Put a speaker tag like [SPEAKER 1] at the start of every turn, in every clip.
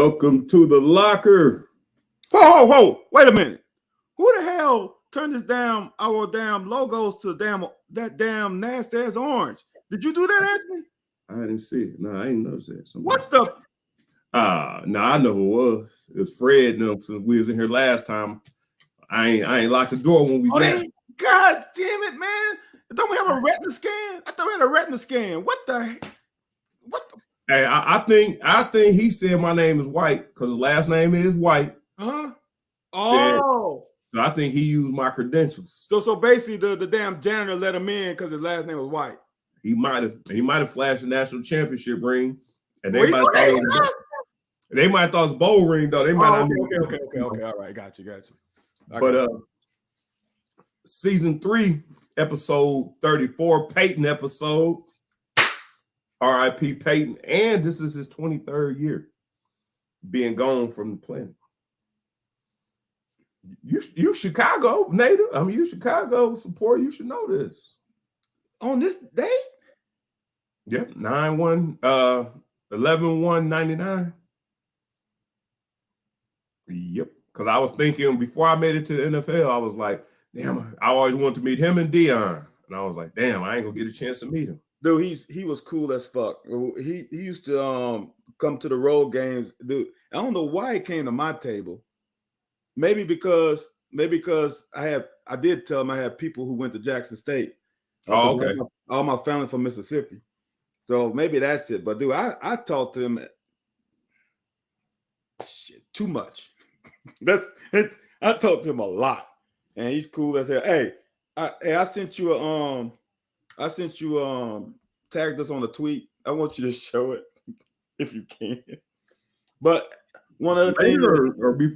[SPEAKER 1] Welcome to the locker.
[SPEAKER 2] Ho! Wait a minute. Who the hell turned our damn logos to that damn nasty ass orange? Did you do that, Anthony?
[SPEAKER 1] I didn't see it. No, I ain't noticed that.
[SPEAKER 2] What the?
[SPEAKER 1] No, I know who it was. It was Fred. No, since we was in here last time. I ain't locked the door when we left.
[SPEAKER 2] God damn it, man! Don't we have a retina scan? I thought we had a retina scan. What the?
[SPEAKER 1] Hey, I think he said my name is White because his last name is White.
[SPEAKER 2] Huh? Oh.
[SPEAKER 1] So I think he used my credentials.
[SPEAKER 2] So basically the damn janitor let him in because his last name was White.
[SPEAKER 1] He might have flashed a national championship ring, and they might have thought it was a bowl ring though. They might not.
[SPEAKER 2] Okay. All right, got you.
[SPEAKER 1] But season 3, episode 34, Peyton episode. R.I.P. Peyton, and this is his 23rd year being gone from the planet. You Chicago native. I mean, you Chicago supporter. You should know this.
[SPEAKER 2] On this date?
[SPEAKER 1] Yep, 11/1/99. Yep, because I was thinking before I made it to the NFL, I was like, damn, I always wanted to meet him and Dion, and I was like, damn, I ain't gonna get a chance to meet him.
[SPEAKER 2] Dude, he was cool as fuck. He used to come to the road games. Dude, I don't know why he came to my table. Maybe because I did tell him I had people who went to Jackson State.
[SPEAKER 1] Oh, okay.
[SPEAKER 2] All my family from Mississippi. So maybe that's it. But dude, I talked to him too much. I talked to him a lot. And he's cool as hell. Hey, I sent you tagged us on a tweet. I want you to show it if you can. But one other thing,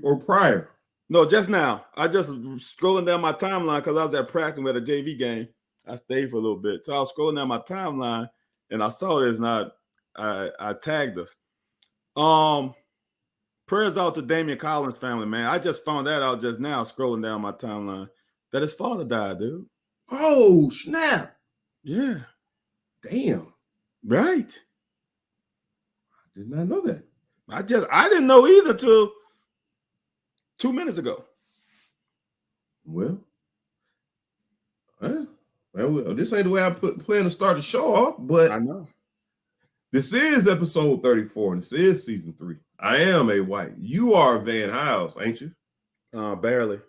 [SPEAKER 1] or prior.
[SPEAKER 2] No, just now. I just scrolling down my timeline because I was at practice. We had a JV game. I stayed for a little bit, so I was scrolling down my timeline and I saw this, and I tagged us. Prayers out to Damian Collins' family, man. I just found that out just now, scrolling down my timeline, that his father died, dude.
[SPEAKER 1] Oh, snap.
[SPEAKER 2] Yeah.
[SPEAKER 1] Damn.
[SPEAKER 2] Right.
[SPEAKER 1] I did not know that.
[SPEAKER 2] I didn't know either till 2 minutes ago.
[SPEAKER 1] Well, this ain't the way I plan to start the show off, but
[SPEAKER 2] I know.
[SPEAKER 1] This is episode 34, and this is season 3. I am a White. You are Van Hiles, ain't you?
[SPEAKER 2] Barely.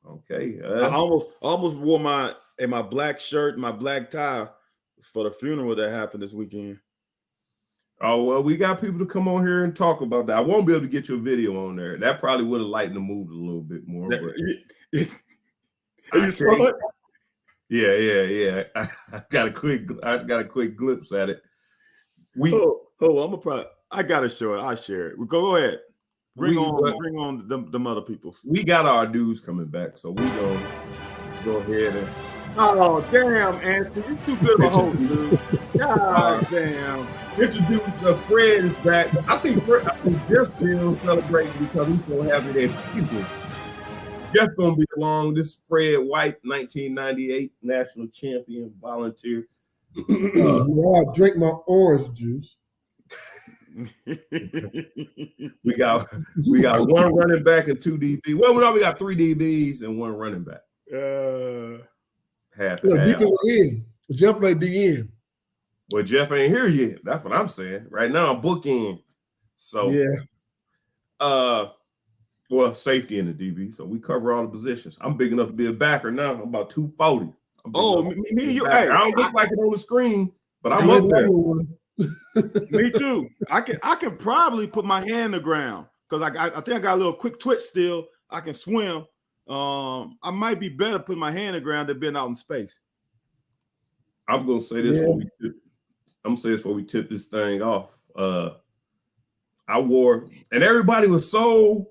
[SPEAKER 1] Okay.
[SPEAKER 2] I almost wore my black shirt and my black tie for the funeral that happened this weekend.
[SPEAKER 1] Oh, well, we got people to come on here and talk about that. I won't be able to get your video on there. That probably would have lightened the mood a little bit more. But
[SPEAKER 2] you saw it?
[SPEAKER 1] Yeah. I got a quick glimpse at it.
[SPEAKER 2] I gotta show it. I'll share it. Go ahead. Bring on them other people.
[SPEAKER 1] We got our dudes coming back, so we gonna go ahead and.
[SPEAKER 2] Oh damn, Anthony, you too good of a host, dude. God damn.
[SPEAKER 1] Introduce Fred is back. I think Jeff's still celebrating because he's so happy that people. Jeff's gonna be along. This is Fred White, 1998 national champion, volunteer.
[SPEAKER 3] I drink my orange juice.
[SPEAKER 1] we got one running back and 2 DBs. Well, no, we got 3 DBs and 1 running back. Half.
[SPEAKER 3] Defensive end. Jeff played D end.
[SPEAKER 1] Well, Jeff ain't here yet. That's what I'm saying. Right now, I'm bookend. So
[SPEAKER 3] yeah.
[SPEAKER 1] Well, safety in the DB. So we cover all the positions. I'm big enough to be a backer now. I'm about 240.
[SPEAKER 2] Me and you.
[SPEAKER 1] Hey, I don't look like it on the screen, but I'm up there.
[SPEAKER 2] Me too. I can probably put my hand in the ground because I think I got a little quick twitch still. I can swim. I might be better putting my hand in the ground than being out in space.
[SPEAKER 1] I'm gonna say this before we tip this thing off. I wore, and everybody was so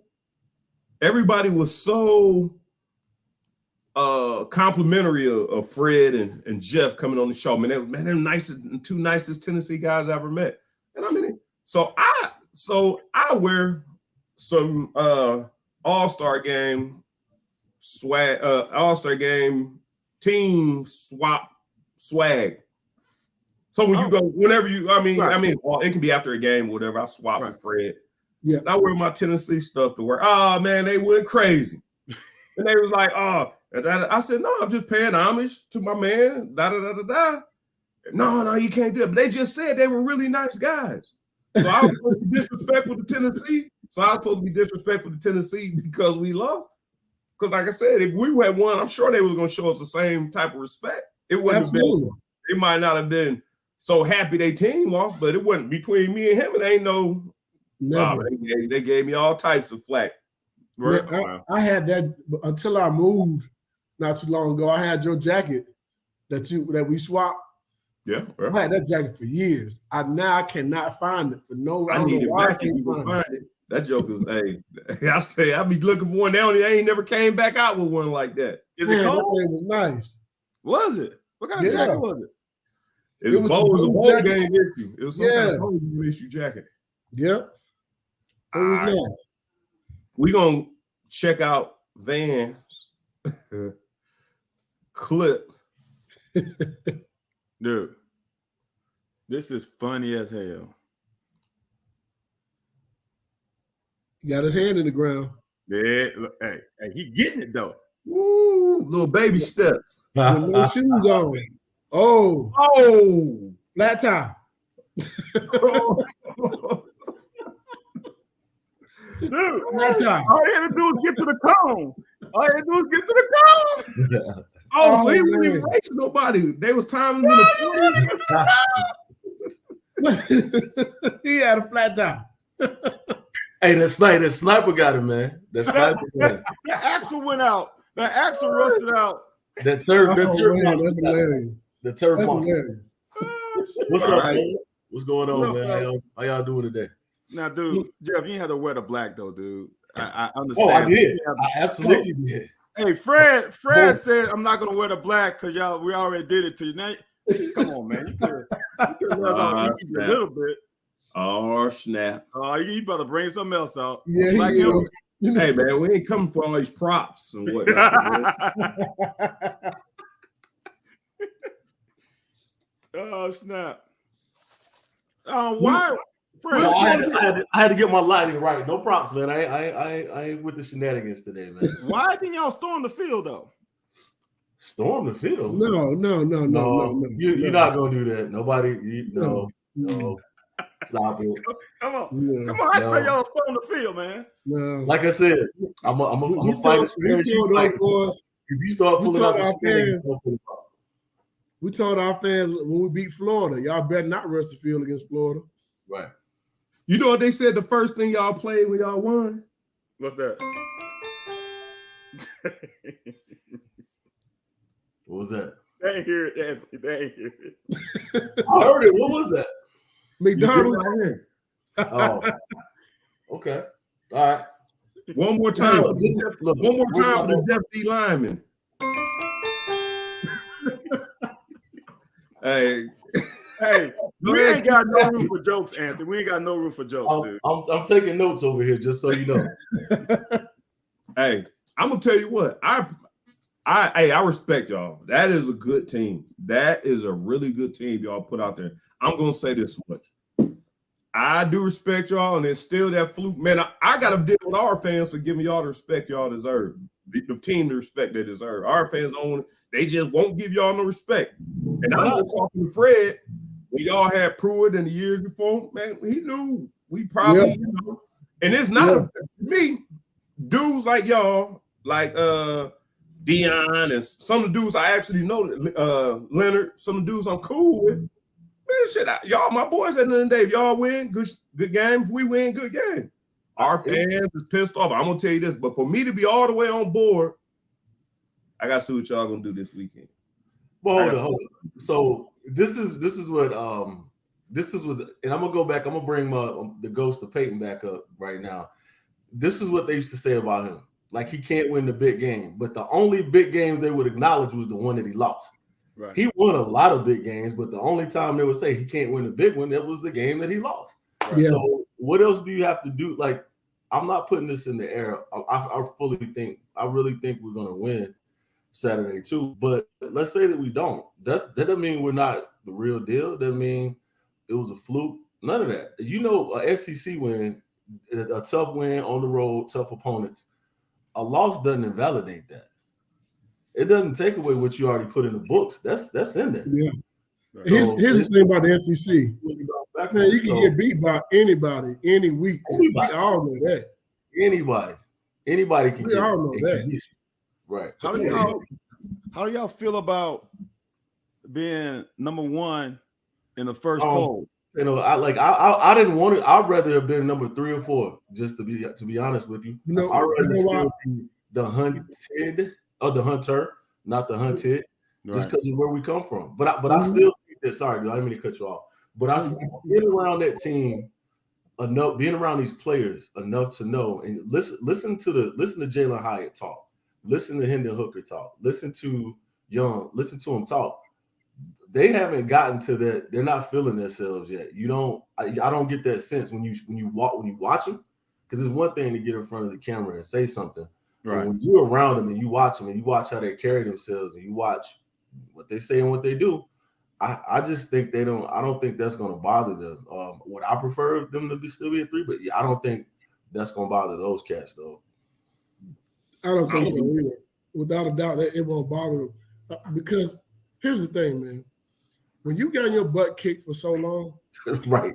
[SPEAKER 1] complimentary of Fred and Jeff coming on the show. Man, they're two nicest Tennessee guys I ever met. And I mean, so I wear some All-Star game swag, All-Star game team swap swag. So when you go, whenever you, it can be after a game or whatever. I swap with Fred.
[SPEAKER 3] Yeah.
[SPEAKER 1] And I wear my Tennessee stuff to work. Oh man, they went crazy. And they was like, oh, I said, no, I'm just paying homage to my man. Da da da da da. No, you can't do it. But they just said they were really nice guys. So I was supposed to be disrespectful to Tennessee. So I was supposed to be disrespectful to Tennessee because we lost. Because like I said, if we had won, I'm sure they were going to show us the same type of respect. It wouldn't have been. They might not have been so happy their team lost, but it wasn't between me and him. It ain't no. They gave me all types of flack.
[SPEAKER 3] Right? Man, I had that until I moved not too long ago. I had your jacket that we swapped.
[SPEAKER 1] Yeah,
[SPEAKER 3] I had that jacket for years. I cannot find it for no.
[SPEAKER 1] I need it back. You can find it. That joke is, hey, I say I be looking for one now. They ain't never came back out with one like that.
[SPEAKER 2] Is it cold?
[SPEAKER 3] That thing was nice.
[SPEAKER 2] Was it? What kind of jacket was it?
[SPEAKER 1] It was a bowl game issue. It was some kind of bowl game issue jacket.
[SPEAKER 3] Yep. It was nice.
[SPEAKER 1] We gonna check out Van's clip.
[SPEAKER 2] Dude, this is funny as hell.
[SPEAKER 3] He got his hand in the ground.
[SPEAKER 2] Yeah, look, hey, he getting it though.
[SPEAKER 1] Woo, little baby steps.
[SPEAKER 3] With no shoes on. Oh, flat tire.
[SPEAKER 2] Dude, all you had to do is get to the cone.
[SPEAKER 1] So he wouldn't even race nobody. They was timing him in the
[SPEAKER 3] He had a flat tire.
[SPEAKER 4] Hey, that sniper got him, man. That
[SPEAKER 2] axle went out. That axle rusted out.
[SPEAKER 3] That's hilarious.
[SPEAKER 4] The turf monster. What's up,
[SPEAKER 2] right,
[SPEAKER 4] man? What's going on, man? How y'all doing today?
[SPEAKER 2] Now, dude, Jeff, you ain't had to wear the black though, dude. I understand.
[SPEAKER 4] Oh, I did. I absolutely did.
[SPEAKER 2] Hey, Fred said I'm not gonna wear the black because we already did it to you. Now, come on, man. You could a little bit.
[SPEAKER 1] Oh, snap.
[SPEAKER 2] Oh, you better bring something else out.
[SPEAKER 3] Yeah,
[SPEAKER 1] hey, man, we ain't coming for all these props and whatnot.
[SPEAKER 2] Oh, snap. Why?
[SPEAKER 4] I had to get my lighting right. No props, man. I ain't with the shenanigans today, man.
[SPEAKER 2] Why didn't y'all storm the field, though?
[SPEAKER 4] Storm the field?
[SPEAKER 3] No.
[SPEAKER 4] You're not gonna do that. Nobody. No. Stop it.
[SPEAKER 2] Come on. I expect y'all to storm the field, man.
[SPEAKER 3] No.
[SPEAKER 4] Like I said, I'm a fighter. If you start pulling out the fans,
[SPEAKER 3] we told our fans when we beat Florida, y'all better not rush the field against Florida.
[SPEAKER 4] Right.
[SPEAKER 1] You know what they said the first thing y'all played when y'all won?
[SPEAKER 2] What's that?
[SPEAKER 4] What was that?
[SPEAKER 2] They ain't hear it, Anthony. They ain't hear it.
[SPEAKER 4] I heard it. What was that?
[SPEAKER 3] McDonald's.
[SPEAKER 4] Oh. Okay. All right.
[SPEAKER 1] One more time. For the Jeff D. Lyman. Hey,
[SPEAKER 2] we ain't got no room for jokes, Anthony. We ain't got no room for jokes, dude.
[SPEAKER 4] I'm taking notes over here, just so you know.
[SPEAKER 1] Hey, I'm gonna tell you what. I respect y'all. That is a good team. That is a really good team y'all put out there. I'm gonna say this much. I do respect y'all, and it's still that fluke. Man, I gotta deal with our fans for giving y'all the respect y'all deserve. The team the respect they deserve. Our fans they just won't give y'all no respect. And I know talking to Fred, when y'all had Pruitt in the years before, man, he knew we probably, and it's not me. Dudes like y'all, like Dion and some of the dudes I actually know, Leonard, some of the dudes I'm cool with. Man, shit, y'all my boys at the end of the day. If y'all win, good game. If we win, good game. Our fans is pissed off. I'm gonna tell you this, but for me to be all the way on board, I gotta see what y'all gonna do this weekend.
[SPEAKER 4] Well, hold on. So this is what, and I'm gonna go back. I'm gonna bring the ghost of Peyton back up right now. This is what they used to say about him. Like, he can't win the big game, but the only big games they would acknowledge was the one that he lost.
[SPEAKER 2] Right.
[SPEAKER 4] He won a lot of big games, but the only time they would say he can't win the big one, that was the game that he lost. Right.
[SPEAKER 3] Yeah.
[SPEAKER 4] So what else do you have to do? Like, I'm not putting this in the air. I really think we're gonna win Saturday too. But let's say that we don't. That doesn't mean we're not the real deal. That mean it was a fluke. None of that. You know, a SEC win a tough win on the road, tough opponents. A loss doesn't invalidate that. It doesn't take away what you already put in the books. That's in there.
[SPEAKER 3] Yeah.
[SPEAKER 4] So
[SPEAKER 3] here's the thing about the SEC. Man, you can get beat by anybody any week.
[SPEAKER 4] Anybody.
[SPEAKER 3] We all know that.
[SPEAKER 4] Anybody can.
[SPEAKER 3] We all know that.
[SPEAKER 4] Right.
[SPEAKER 2] How do y'all feel about being number one in the first poll?
[SPEAKER 4] You know, I didn't want it. I'd rather have been number 3 or 4, just to be honest with you. I'd rather still be the hunted or the hunter, not the hunted, just because of where we come from. But I still think that. Sorry, dude, I didn't mean to cut you off. But I being around that team enough, being around these players enough to know and listen to Jalen Hyatt talk, listen to Hendon Hooker talk, listen to Young, listen to him talk. They haven't gotten to that. They're not feeling themselves yet. I don't get that sense when you watch them, because it's one thing to get in front of the camera and say something. Right. When you're around them and you watch them and you watch how they carry themselves and you watch what they say and what they do, I just think I don't think that's going to bother them. Would I prefer them to still be a 3? But yeah, I don't think that's going to bother those cats though.
[SPEAKER 3] I don't think so either. Without a doubt, that it won't bother them because here's the thing, man. When you got your butt kicked for so long,
[SPEAKER 4] right?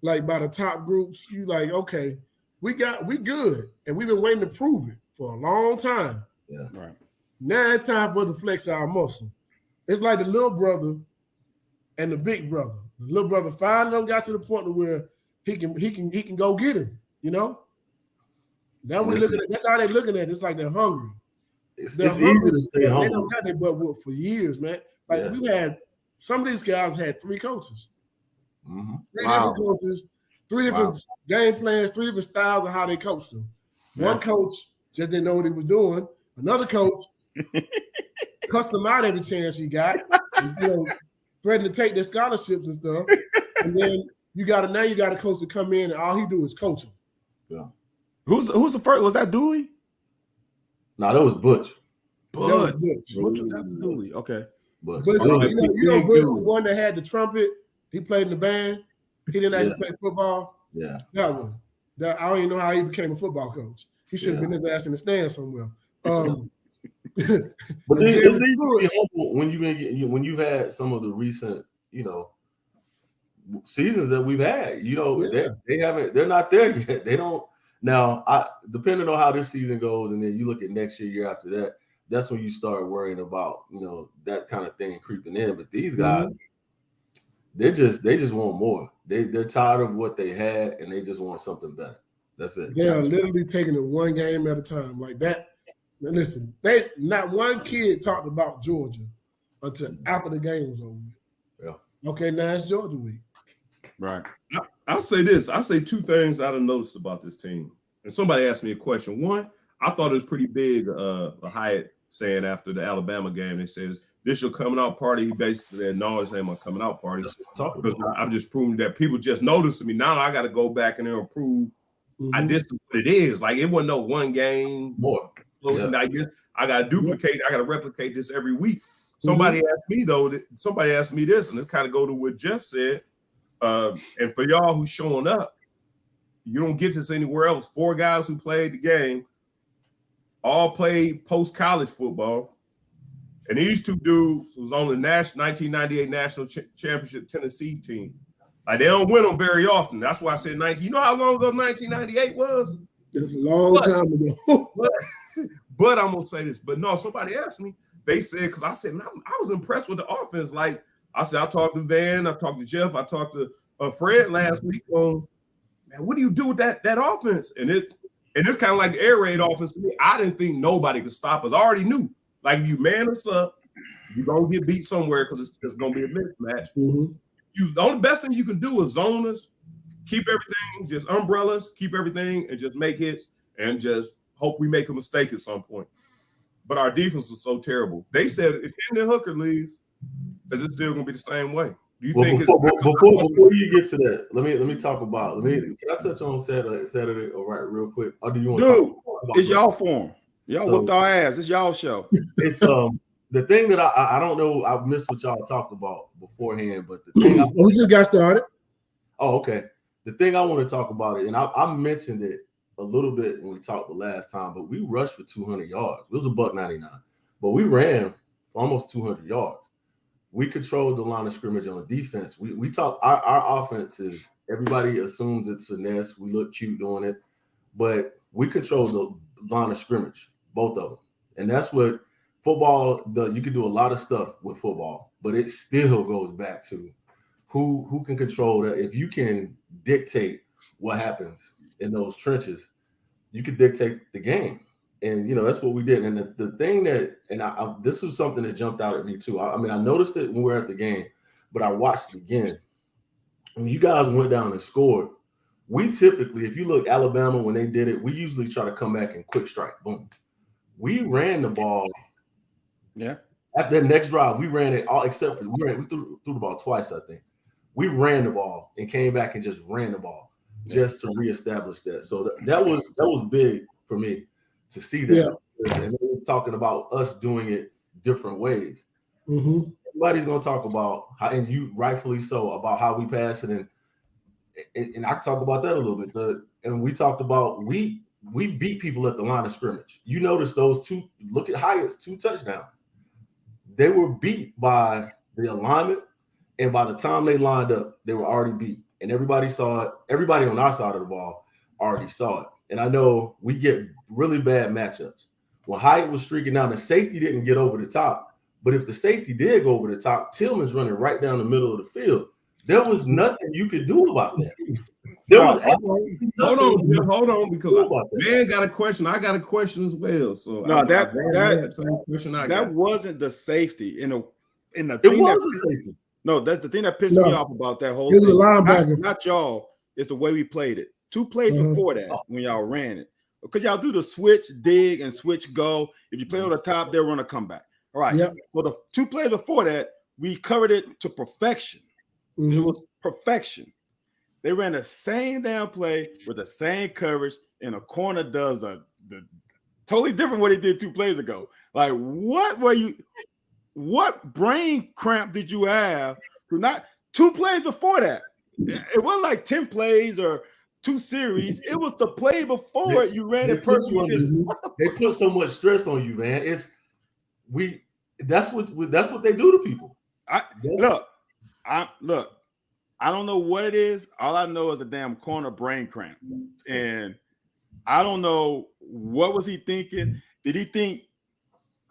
[SPEAKER 3] Like by the top groups, you like, okay, we good, and we've been waiting to prove it for a long time.
[SPEAKER 2] Yeah, right.
[SPEAKER 3] Now it's time for us to flex our muscle. It's like the little brother and the big brother. The little brother finally got to the point where he can go get him. You know. Now we looking at that's how they're looking at it. It's like they're hungry.
[SPEAKER 4] It's easy to stay hungry.
[SPEAKER 3] They don't got their butt whooped for years, man. Like we had. Some of these guys had 3 coaches, 3 different coaches, 3 different game plans, 3 different styles of how they coached them. One coach just didn't know what he was doing. Another coach cussed them out every chance he got, and, threatened to take their scholarships and stuff. And then you got a coach to come in and all he do is coach them.
[SPEAKER 2] Yeah. Who's the first? Was that Dooley?
[SPEAKER 4] No, that was Butch.
[SPEAKER 3] Butch
[SPEAKER 2] was after Dooley. Okay.
[SPEAKER 3] But Butch was the one that had the trumpet. He played in the band. He didn't actually play football.
[SPEAKER 4] Yeah.
[SPEAKER 3] That one. I don't even know how he became a football coach. He should have been his ass in the stand somewhere.
[SPEAKER 4] But it's easy to be humble when you've had some of the recent, seasons that we've had. They're not there yet. They don't. Now, depending on how this season goes, and then you look at next year after that, that's when you start worrying about, that kind of thing creeping in. But these guys, they just want more. They're tired of what they had, and they just want something better. That's it.
[SPEAKER 3] They are literally taking it one game at a time like that. Now listen, not one kid talked about Georgia until after the game was over. Yeah. Okay, now it's Georgia week.
[SPEAKER 2] Right.
[SPEAKER 1] I'll say this. I'll say 2 things I done noticed about this team. And somebody asked me a question. One, I thought it was pretty big. Hyatt saying after the Alabama game, it says this your coming out party. He basically said, no, this ain't my coming out party. Because I'm just proving that people just noticed me. Now I got to go back in there and prove this is what it is. Like it wasn't no one game.
[SPEAKER 4] More.
[SPEAKER 1] I got to duplicate. I got to replicate this every week. Somebody asked me though. Somebody asked me this, and it kind of go to what Jeff said. And for y'all who's showing up, you don't get this anywhere else. 4 guys who played the game, all played post-college football. And these 2 dudes was on the 1998 National Championship Tennessee team. Like they don't win them very often. That's why I said 19. You know how long ago 1998 was?
[SPEAKER 3] It's a long time ago.
[SPEAKER 1] but I'm gonna say this. But no, somebody asked me. They said because I said man, I was impressed with the offense. Like I said, I talked to Van, I talked to Jeff, I talked to Fred last week on man, what do you do with that offense? And it's kind of like the air raid offense to me. I didn't think nobody could stop us. I already knew. Like if you man us up, you're gonna get beat somewhere because it's gonna be a mismatch. The only best thing you can do is zone us, keep everything, just umbrellas, keep everything, and just make hits and just hope we make a mistake at some point. But our defense was so terrible. They said if Hendon Hooker leaves, is it still gonna be the same way? Do you think
[SPEAKER 4] before you get to that, let me talk about can I touch on Saturday all right real quick? Or do you want to talk about
[SPEAKER 2] it's y'all form. Y'all whooped our ass. It's y'all show.
[SPEAKER 4] It's the thing that I don't know, I missed what y'all talked about beforehand, but the thing
[SPEAKER 3] we just got started.
[SPEAKER 4] Oh, okay. the thing I want to talk about it, and I mentioned it a little bit when we talked the last time, but we rushed for 200 yards. It was $199, but we ran for almost 200 yards. We controlled the line of scrimmage on defense. We talk our offense is, everybody assumes it's finesse. We look cute doing it, but we control the line of scrimmage, both of them, and that's what football does. You can do a lot of stuff with football, but it still goes back to who can control that. If you can dictate what happens in those trenches, you can dictate the game. And, that's what we did. And the thing that, and this was something that jumped out at me too. I mean, I noticed it when we were at the game, but I watched it again. When you guys went down and scored, we typically, if you look Alabama, when they did it, we usually try to come back and quick strike, boom. We ran the ball.
[SPEAKER 2] Yeah.
[SPEAKER 4] After that next drive, we ran it all except for we threw the ball twice, I think. We ran the ball and came back and just ran the ball just to reestablish that. So that was big for me to see that. Yeah. And they were talking about us doing it different ways.
[SPEAKER 3] Mm-hmm.
[SPEAKER 4] Everybody's going to talk about how, and you rightfully so, about how we pass it, and I can talk about that a little bit. And we talked about we beat people at the line of scrimmage. You notice those two. Look at Hyatt's 2 touchdowns. They were beat by the alignment, and by the time they lined up, they were already beat. And everybody saw it. Everybody on our side of the ball already saw it. And I know we get really bad matchups. When Hyatt was streaking down, the safety didn't get over the top. But if the safety did go over the top, Tillman's running right down the middle of the field. There was nothing you could do about that.
[SPEAKER 1] Hold on, because man got a question. I got a question as well. So
[SPEAKER 2] that wasn't the safety in the
[SPEAKER 4] safety.
[SPEAKER 2] No, that's the thing that pissed me off about that whole thing. Not y'all. It's the way we played it. 2 plays before that when y'all ran it. Because y'all do the switch, dig, and switch go. If you play on the top, they'll run a comeback. All right. Yep. Well, the 2 plays before that, we covered it to perfection. Mm-hmm. It was perfection. They ran the same damn play with the same coverage, and a corner does the totally different what he did 2 plays ago. Like, what brain cramp did you have to not 2 plays before that? It wasn't like 10 plays or 2 series. It was the play before you ran it perfectly.
[SPEAKER 4] They put so much stress on you, man. That's what they do to people.
[SPEAKER 2] I don't know what it is. All I know is a damn corner brain cramp. And I don't know what was he thinking. Did he think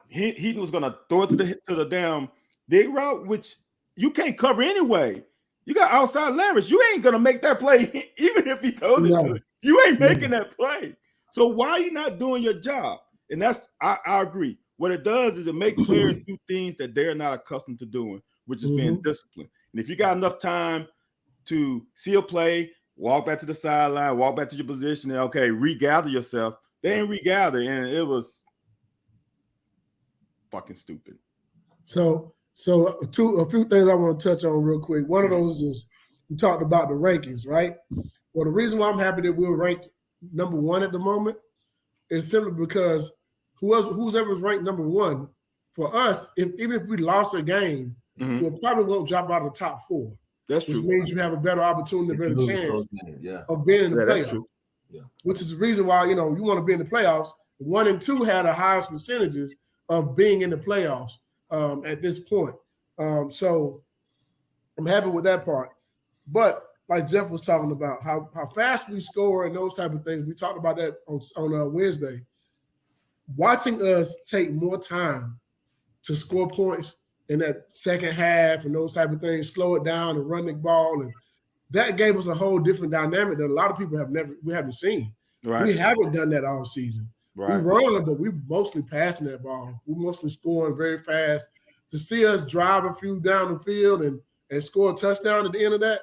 [SPEAKER 2] he was going to throw it to the damn dig route, which you can't cover anyway? You got outside leverage. You ain't going to make that play even if he throws it to it. You ain't making that play. So why are you not doing your job? And that's I agree. What it does is it makes players do things that they're not accustomed to doing, which is being disciplined. And if you got enough time to see a play, walk back to the sideline, walk back to your position, and okay, regather yourself. They ain't regather, and it was fucking stupid.
[SPEAKER 3] So a few things I want to touch on real quick. One of those is we talked about the rankings, right? Well, the reason why I'm happy that we're ranked number 1 at the moment is simply because who's ever ranked number 1 for us, even if we lost a game, we probably won't drop out of the top 4.
[SPEAKER 2] That's true.
[SPEAKER 3] Which means you have a better opportunity, a better chance of being in the playoffs. Which is the reason why you want to be in the playoffs. 1 and 2 had the highest percentages of being in the playoffs at this point. So I'm happy with that part. But like Jeff was talking about, how fast we score and those type of things. We talked about that on Wednesday. Watching us take more time to score points in that second half and those type of things, slow it down and run the ball, and that gave us a whole different dynamic that a lot of people we haven't seen. Right. We haven't done that all season. Right. We run, but we mostly passing that ball. We mostly scoring very fast. To see us drive a few down the field and score a touchdown at the end of that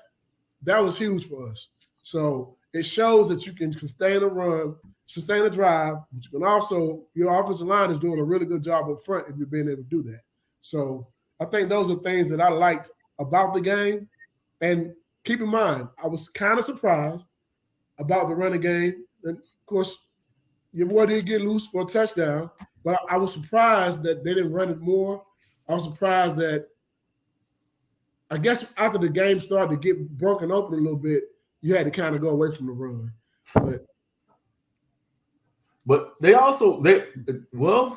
[SPEAKER 3] was huge for us. So it shows that you can sustain a run, sustain a drive, but you can also, your offensive line is doing a really good job up front if you're being able to do that. So I think those are things that I liked about the game. And keep in mind, I was kind of surprised about the running game. And of course, your boy did get loose for a touchdown, but I was surprised that they didn't run it more. I was surprised that, I guess after the game started to get broken open a little bit, you had to kind of go away from the run.
[SPEAKER 4] But they also they were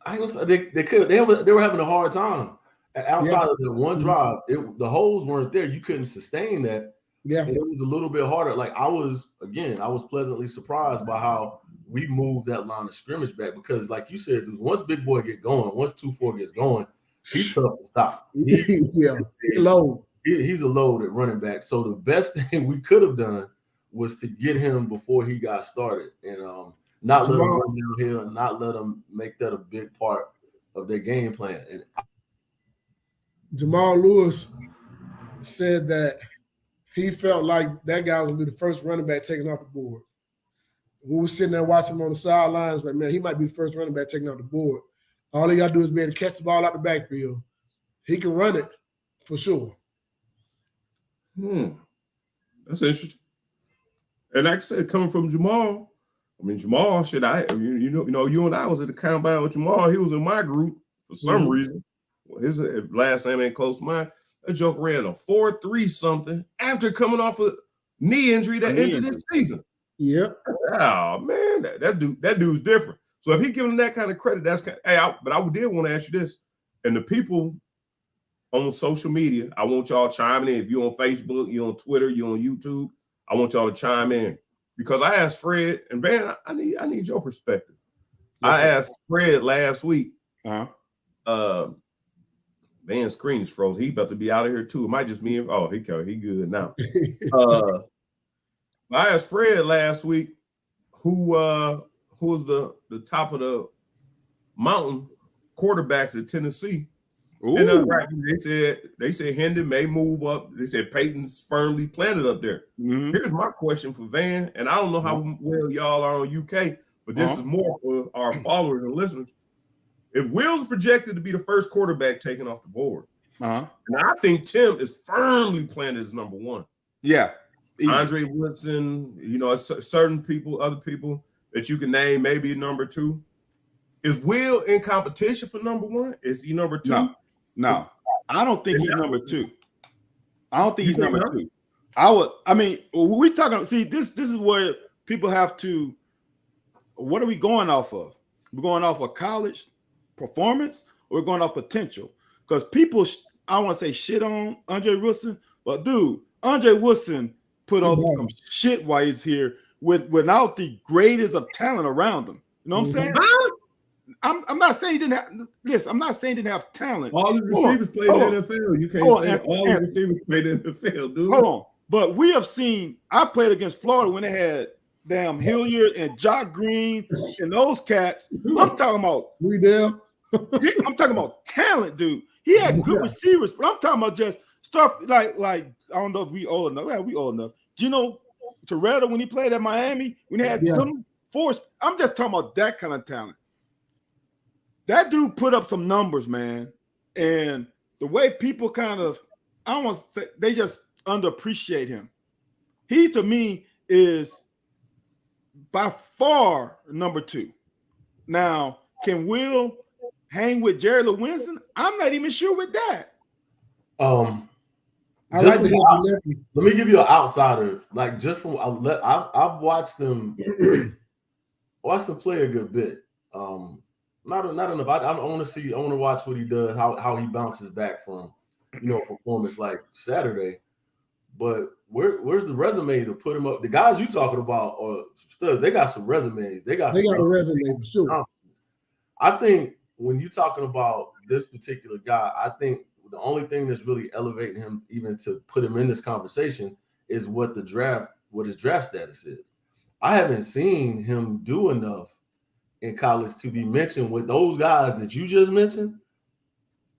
[SPEAKER 4] having a hard time outside of the one drive. The holes weren't there. You couldn't sustain that.
[SPEAKER 3] Yeah,
[SPEAKER 4] and it was a little bit harder. Like I was pleasantly surprised by how we moved that line of scrimmage back because, like you said, once Big Boy get going, once 2-4 gets going, he's tough to stop.
[SPEAKER 3] He's low.
[SPEAKER 4] He's a load at running back. So the best thing we could have done was to get him before he got started and not let him run downhill and not let him make that a big part of their game plan. And
[SPEAKER 3] Jamal Lewis said that he felt like that guy was going to be the first running back taken off the board. We were sitting there watching him on the sidelines, like, man, he might be the first running back taken off the board. All he got to do is be able to catch the ball out the backfield. He can run it for sure.
[SPEAKER 1] That's interesting. And like I said, coming from Jamal, I mean, Jamal, you and I was at the combine with Jamal. He was in my group for some reason. Well, his last name ain't close to mine. That joke ran a 4.3 something after coming off a knee injury that ended this season.
[SPEAKER 3] Yep.
[SPEAKER 1] Oh man, that dude's different. So if he giving him that kind of credit, that's but I did want to ask you this, and the people on social media, I want y'all chiming in. If you're on Facebook, you're on Twitter, you're on YouTube, I want y'all to chime in because I asked Fred and Van. I need your perspective. Yes, I asked Fred last week. Van's screen is frozen. He about to be out of here too. It might just be he good now. I asked Fred last week who was the top of the mountain quarterbacks at Tennessee. And they said Hendon may move up. They said Peyton's firmly planted up there. Here's my question for Van, and I don't know how well y'all are on UK, but this is more for our followers and listeners. If Will's projected to be the first quarterback taken off the board, and I think Tim is firmly planted as number one.
[SPEAKER 2] Yeah.
[SPEAKER 1] Andre Woodson, certain people, other people that you can name, maybe number two. Is Will in competition for number one? Is he number two?
[SPEAKER 2] No. I don't think he's number two. I don't think he's number two. We talking, see, this is where people have to, what are we going off of? We're going off of college performance or we're going off potential? Because people, I want to say shit on Andre Woodson, but dude, Andre Woodson put on some shit while he's here without the greatest of talent around him. You know what I'm saying? I'm not saying he didn't have this. I'm not saying he didn't have talent.
[SPEAKER 1] All the receivers played in the NFL. You can't say all the receivers played in the NFL, dude.
[SPEAKER 2] Hold on. But we have seen, I played against Florida when they had damn Hilliard and Jock Green and those cats. I'm talking about I'm talking about talent, dude. He had good receivers, but I'm talking about just stuff like I don't know if we old enough. Yeah, we old enough. Gino Toretta, when he played at Miami, when he had them force, I'm just talking about that kind of talent. That dude put up some numbers, man. And the way people kind of, I don't want to say, they just underappreciate him. He, to me, is by far number two. Now, can Will hang with Jerry Winston? I'm not even sure with that.
[SPEAKER 4] Let me give you an outsider. Like just from I've watched him play a good bit. Not enough. I want to watch what he does, how he bounces back from performance like Saturday. But where's the resume to put him up? The guys you talking about are studs. They got some resumes. They got a resume for sure. I think when you're talking about this particular guy, I think the only thing that's really elevating him even to put him in this conversation is what his draft status is. I haven't seen him do enough in college to be mentioned with those guys that you just mentioned.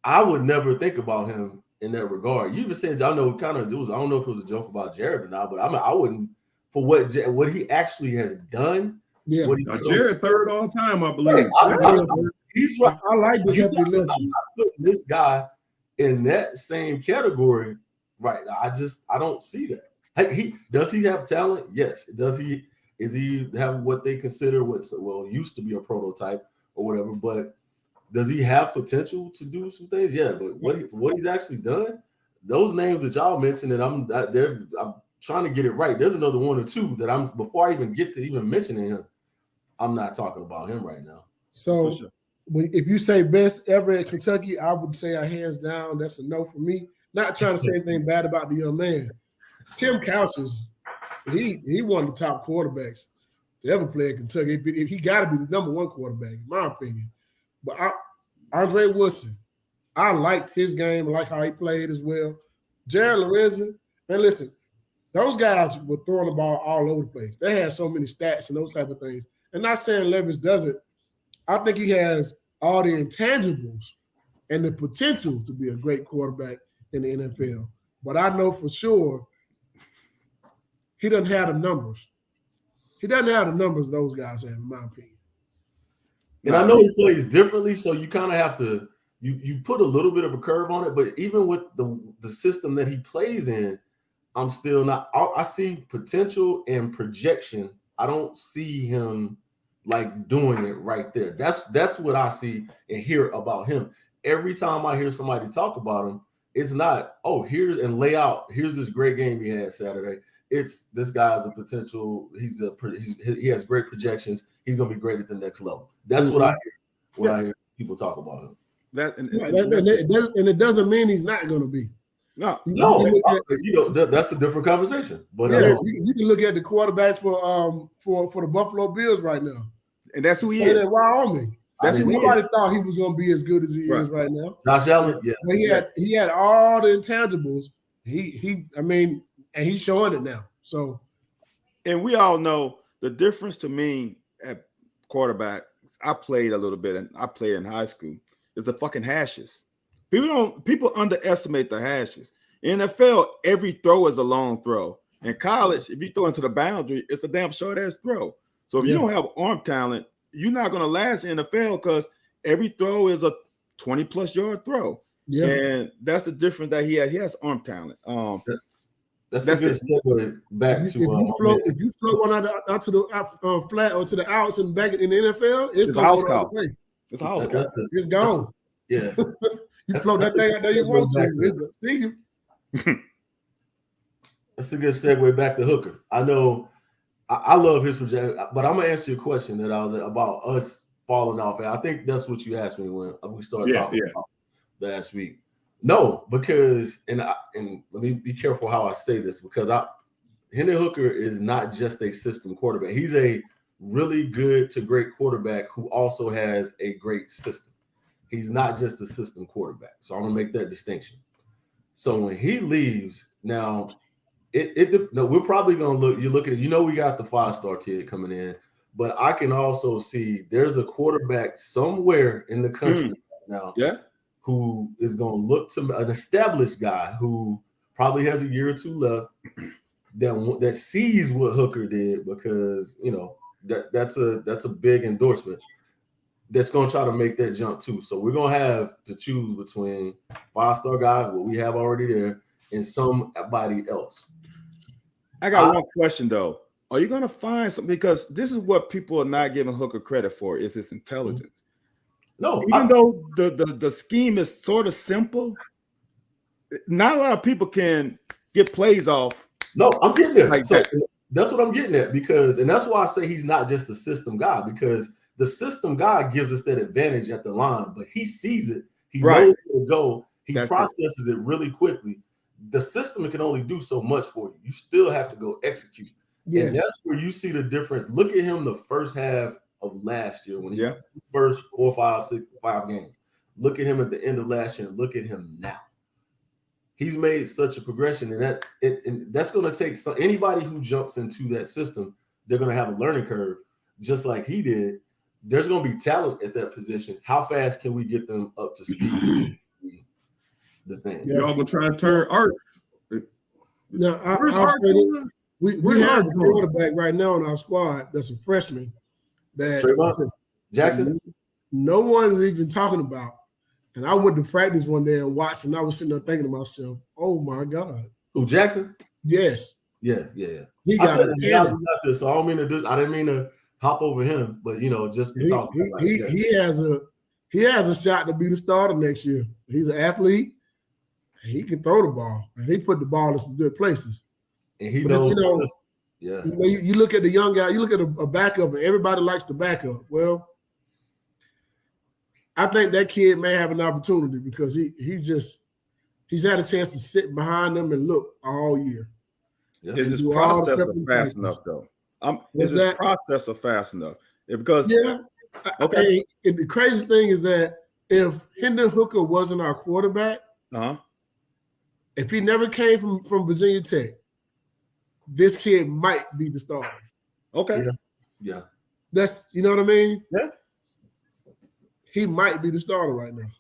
[SPEAKER 4] I would never think about him in that regard. You even said, I know kind of Deuce. I don't know if it was a joke about Jared or not, but I wouldn't for what he actually has done.
[SPEAKER 3] Yeah,
[SPEAKER 1] Jared third all time, I believe.
[SPEAKER 4] He's right.
[SPEAKER 3] I like this.
[SPEAKER 4] I'm not putting this guy in that same category right now. I don't see that. Does he have talent? Yes. Is he have what they consider used to be a prototype or whatever, but does he have potential to do some things? Yeah, but what he's actually done, those names that y'all mentioned, and I'm trying to get it right. There's another one or two that before I even get to even mentioning him, I'm not talking about him right now.
[SPEAKER 3] So
[SPEAKER 2] sure.
[SPEAKER 3] if you say best ever at Kentucky, I would say hands down, that's a no for me. Not trying to say anything bad about the young man. Tim Couch he one of the top quarterbacks to ever play at Kentucky. He got to be the number one quarterback, in my opinion. But Andre Woodson, I liked his game. I like how he played as well. Jared Lorenzen, man, listen, those guys were throwing the ball all over the place. They had so many stats and those type of things. And not saying Levis doesn't. I think he has all the intangibles and the potential to be a great quarterback in the NFL. But I know for sure he doesn't have the numbers. He doesn't have the numbers those guys have, in my opinion.
[SPEAKER 4] And I know he plays differently, so you kind of have to you put a little bit of a curve on it. But even with the system that he plays in, I'm still not. I see potential and projection. I don't see him like doing it right there. That's what I see and hear about him. Every time I hear somebody talk about him, it's not, here's this great game he had Saturday. It's this guy's a potential. He has great projections. He's gonna be great at the next level. That's what I hear when I hear people talk about him.
[SPEAKER 3] And it doesn't mean he's not gonna be.
[SPEAKER 4] No, that's a different conversation. But
[SPEAKER 3] you can look at the quarterback for the Buffalo Bills right now,
[SPEAKER 2] and that's who he is.
[SPEAKER 3] In Wyoming. Nobody thought he was going to be as good as he is right now.
[SPEAKER 4] Josh Allen, yeah.
[SPEAKER 3] But he had all the intangibles. And he's showing it now. So,
[SPEAKER 2] and we all know the difference to me at quarterback. I played a little bit, and I played in high school. Is the fucking hashes. People underestimate the hashes. In NFL, every throw is a long throw. In college, if you throw into the boundary, it's a damn short ass throw. So if you don't have arm talent, you're not going to last in the NFL because every throw is a 20-plus yard throw. Yeah. And that's the difference that he has. He has arm talent.
[SPEAKER 4] That's a good segue back to
[SPEAKER 3] if you float one out to the flat or to the outs and back in the NFL, it's
[SPEAKER 2] a house call. It's a house call.
[SPEAKER 3] It's gone.
[SPEAKER 4] Yeah.
[SPEAKER 3] You float that thing out there you want to. See you.
[SPEAKER 4] That's a good segue back to Hooker. I know I love his projection, but I'm gonna answer your question that I was about us falling off. And I think that's what you asked me when we started talking about last week. No, because and let me be careful how I say this, because Hendon Hooker is not just a system quarterback. He's a really good to great quarterback who also has a great system. He's not just a system quarterback. So I'm gonna make that distinction. So when he leaves, now we're probably gonna look. You look at it. We got the 5-star kid coming in, but I can also see there's a quarterback somewhere in the country right now, who is gonna look to an established guy who probably has a year or two left that sees what Hooker did, because that's a big endorsement. That's going to try to make that jump too. So we're going to have to choose between 5-star guy, what we have already there, and somebody else.
[SPEAKER 2] I got one question though. Are you going to find something? Because this is what people are not giving Hooker credit for, is his intelligence.
[SPEAKER 4] No,
[SPEAKER 2] even though the scheme is sort of simple, not a lot of people can get plays off.
[SPEAKER 4] No, I'm getting there. That's what I'm getting at, and that's why I say he's not just a system guy, because the system guy gives us that advantage at the line, but he sees it. He knows where to go. He processes it really quickly. The system can only do so much for you. You still have to go execute. Yes. And that's where you see the difference. Look at him the first half of last year when he first 4, 5, 6, 5 games. Look at him at the end of last year and look at him now. He's made such a progression, and that's going to take anybody who jumps into that system. They're going to have a learning curve, just like he did. There's going to be talent at that position. How fast can we get them up to speed? The thing.
[SPEAKER 1] Y'all gonna try and turn Art.
[SPEAKER 3] Now, we have a quarterback right now on our squad that's a freshman that
[SPEAKER 4] Jackson.
[SPEAKER 3] No one's even talking about. And I went to practice one day and watched, and I was sitting there thinking to myself, "Oh my God,
[SPEAKER 4] who, Jackson?"
[SPEAKER 3] Yes.
[SPEAKER 4] Yeah.
[SPEAKER 3] He got
[SPEAKER 4] it. So I didn't mean to hop over him, but just to talk.
[SPEAKER 3] He has a shot to be the starter next year. He's an athlete. He can throw the ball, and he put the ball in some good places.
[SPEAKER 4] and he knows.
[SPEAKER 3] You look at the young guy, you look at a backup, and everybody likes the backup. Well, I think that kid may have an opportunity because he's had a chance to sit behind them and look all year.
[SPEAKER 2] Yeah. Is his processor fast enough though? Is his processor fast enough? Because
[SPEAKER 3] okay. And the crazy thing is that if Hendon Hooker wasn't our quarterback, if he never came from Virginia Tech, this kid might be the starter.
[SPEAKER 2] Okay.
[SPEAKER 4] Yeah.
[SPEAKER 3] That's, you know what I mean?
[SPEAKER 2] Yeah.
[SPEAKER 3] He might be the starter right now.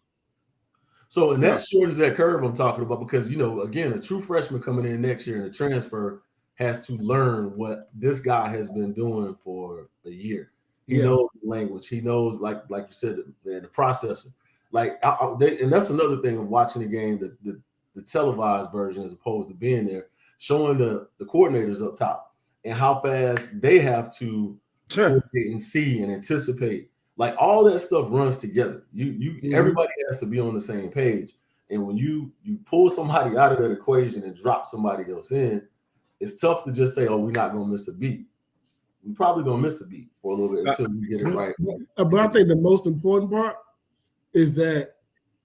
[SPEAKER 4] So, and that shortens that curve I'm talking about because, again, a true freshman coming in next year and a transfer has to learn what this guy has been doing for a year. He knows the language. He knows, like you said, the processor. And that's another thing of watching the game, the televised version as opposed to being there, showing the coordinators up top and how fast they have to coordinate and see and anticipate. Like all that stuff runs together. Everybody has to be on the same page. And when you pull somebody out of that equation and drop somebody else in, it's tough to just say, "Oh, we're not gonna miss a beat." We're probably gonna miss a beat for a little bit until we get it right.
[SPEAKER 3] But I think the most important part is that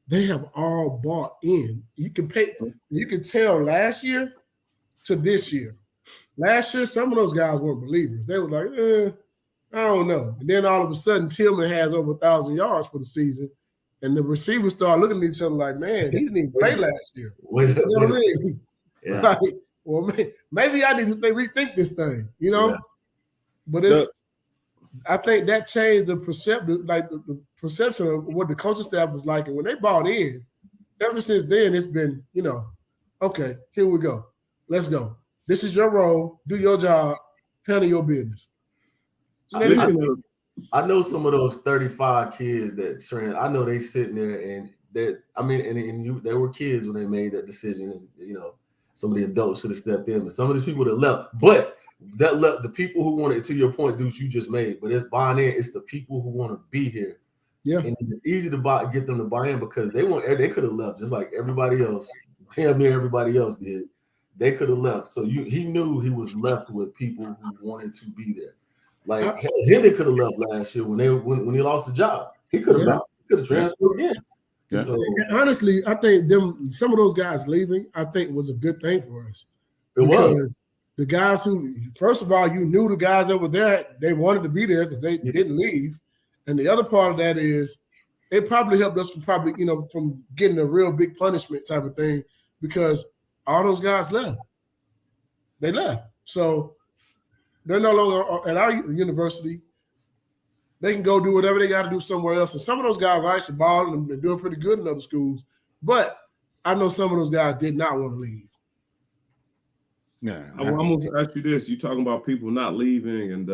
[SPEAKER 3] they have all bought in. You can tell last year to this year. Last year, some of those guys weren't believers. They were like, I don't know. And then all of a sudden, Tillman has over 1,000 yards for the season. And the receivers start looking at each other like, man, he didn't even play last year. You know what I mean? Yeah. Like, well, maybe I need to rethink this thing, Yeah. But I think that changed the perception, the perception of what the coaching staff was like. And when they bought in, ever since then, it's been, okay, here we go. Let's go. This is your role. Do your job. Handle your business.
[SPEAKER 4] I know some of those 35 kids that I know they sitting there and they were kids when they made that decision. And, some of the adults should have stepped in, but some of these people that left. But that left the people who wanted, to your point, Deuce, you just made. But it's buying in. It's the people who want to be here. Yeah, and it's easy to get them to buy in because they could have left just like everybody else. Damn near everybody else did. They could have left. So he knew he was left with people who wanted to be there. Like Henry could have left last year when he lost the job. He could have left. He could have transferred again. Yeah. So,
[SPEAKER 3] honestly, I think some of those guys leaving, I think was a good thing for us. Because the guys who, first of all, you knew the guys that were there, they wanted to be there because they didn't leave. And the other part of that is it probably helped us from getting a real big punishment type of thing because all those guys left. They left. So they're no longer at our university. They can go do whatever they got to do somewhere else. And some of those guys are actually balling and been doing pretty good in other schools. But I know some of those guys did not want to leave.
[SPEAKER 1] Yeah, I'm going to ask you this. You're talking about people not leaving, and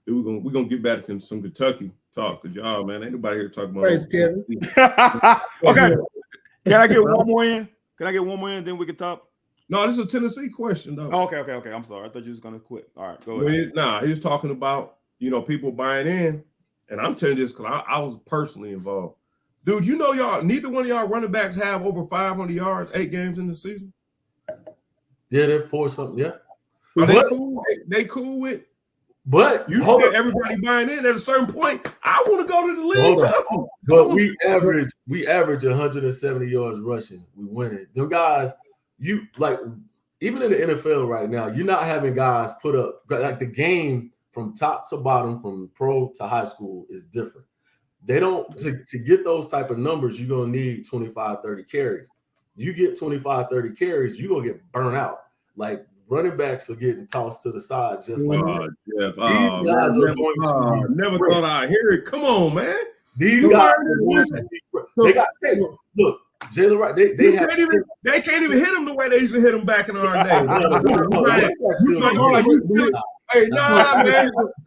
[SPEAKER 1] we're gonna get back to some Kentucky talk because y'all, man, ain't nobody here talking about.
[SPEAKER 3] Thanks, Kevin.
[SPEAKER 2] Okay. Can I get one more in? Then we can talk?
[SPEAKER 1] No, this is a Tennessee question, though.
[SPEAKER 2] Oh, okay. I'm sorry. I thought you was going to quit. All right, go ahead.
[SPEAKER 1] He was talking about, people buying in. And I'm telling you this because I was personally involved. Dude, y'all, neither one of y'all running backs have over 500 yards, 8 games in the season?
[SPEAKER 4] Yeah, they're for something, yeah.
[SPEAKER 1] Are they cool? They cool with?
[SPEAKER 4] But
[SPEAKER 1] you said everybody buying in at a certain point. I want to go to the league too.
[SPEAKER 4] But we average 170 yards rushing. We win it. Them guys, even in the NFL right now, you're not having guys put up like the game from top to bottom, from pro to high school is different. They don't to get those type of numbers, you're gonna need 25, 30 carries. You get 25, 30 carries, you're gonna get burnt out. Like running backs are getting tossed to the side just like
[SPEAKER 1] Jeff. These guys are going to never thought I'd hear it. Come on, man.
[SPEAKER 4] These guys are going to be they got look, Jalen Wright, they can't even hit him the way they used to hit him back in our day.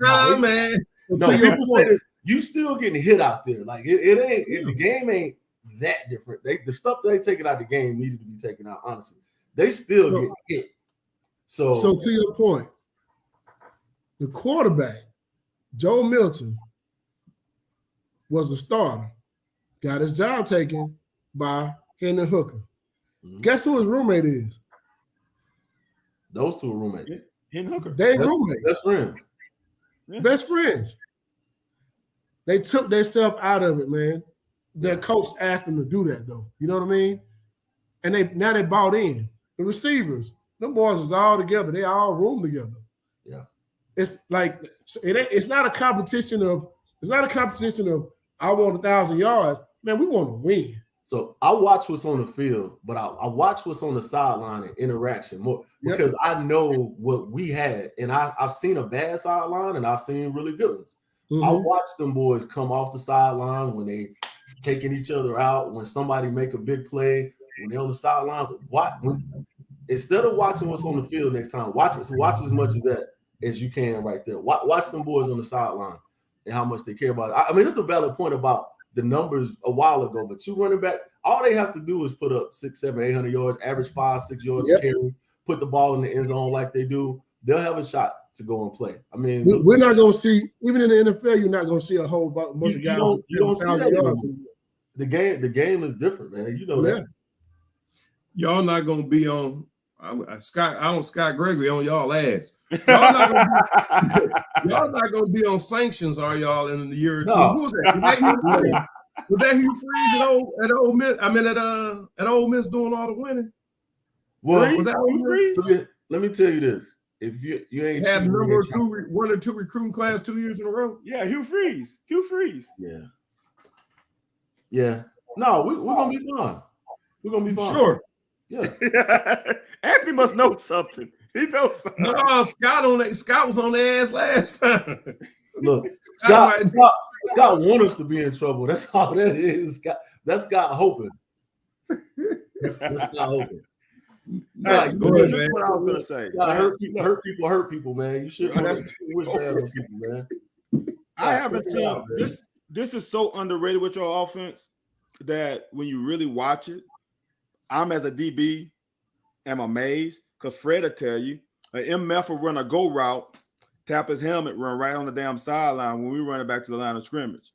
[SPEAKER 4] Nah, man. No, people say this, you still getting hit out there. Like it ain't the game ain't that different. The stuff they taking out the game needed to be taken out, honestly. They still get hit. So
[SPEAKER 3] to your point, the quarterback, Joe Milton, was the starter, got his job taken by Hendon Hooker. Mm-hmm. Guess who his roommate is?
[SPEAKER 4] Those two are roommates.
[SPEAKER 2] He and Hooker.
[SPEAKER 3] They roommates.
[SPEAKER 4] Best friends.
[SPEAKER 3] Yeah. Best friends. They took themselves out of it, man. Their coach asked them to do that, though. You know what I mean? And now they bought in. The receivers, them boys is all together. They all room together.
[SPEAKER 4] Yeah.
[SPEAKER 3] It's like it's not a competition of I want 1,000 yards. Man, we want to win.
[SPEAKER 4] So I watch what's on the field, but I watch what's on the sideline and interaction more because I know what we had, and I've seen a bad sideline and I've seen really good ones. Mm-hmm. I watch them boys come off the sideline when they taking each other out, when somebody make a big play, when they're on the sidelines. Instead of watching what's on the field next time, watch as much of that as you can right there. Watch them boys on the sideline and how much they care about it. I mean, it's a valid point about the numbers a while ago, but two running back, all they have to do is put up 600, 700, 800 yards, average 5-6 yards a carry, put the ball in the end zone like they do. They'll have a shot to go and play. I mean,
[SPEAKER 3] we're not going to see, even in the NFL, you're not going to see a whole bunch of guys.
[SPEAKER 4] You don't see that yards. The game is different, man. You know that.
[SPEAKER 1] Y'all not going to be on Scott Gregory on y'all ass. Y'all not gonna be on sanctions, are y'all, in the year or two? Who was that? Was that Hugh Freeze at Ole Miss? I mean, at Ole Miss doing all the winning.
[SPEAKER 4] Well,
[SPEAKER 1] was that Ole Miss?
[SPEAKER 4] Let me tell you this: if you ain't
[SPEAKER 1] had one or two recruiting class 2 years in a row,
[SPEAKER 2] Hugh Freeze,
[SPEAKER 4] yeah. No, we're gonna be fine. We're gonna be fine.
[SPEAKER 1] Sure.
[SPEAKER 4] Yeah.
[SPEAKER 2] Anthony must know something. He knows something.
[SPEAKER 1] No, Scott was on the ass last time.
[SPEAKER 4] Look, Scott wants us to be in trouble. That's all that is. That's Scott hoping. That's Scott hoping.
[SPEAKER 2] Hey, go ahead, man. What I was gonna say.
[SPEAKER 4] Hurt people, man. You should wish bad on people, man.
[SPEAKER 2] I haven't seen this. This is so underrated with your offense that when you really watch it, I'm as a DB am amazed because Fred will tell you an MF will run a go route, tap his helmet, run right on the damn sideline when we run it back to the line of scrimmage.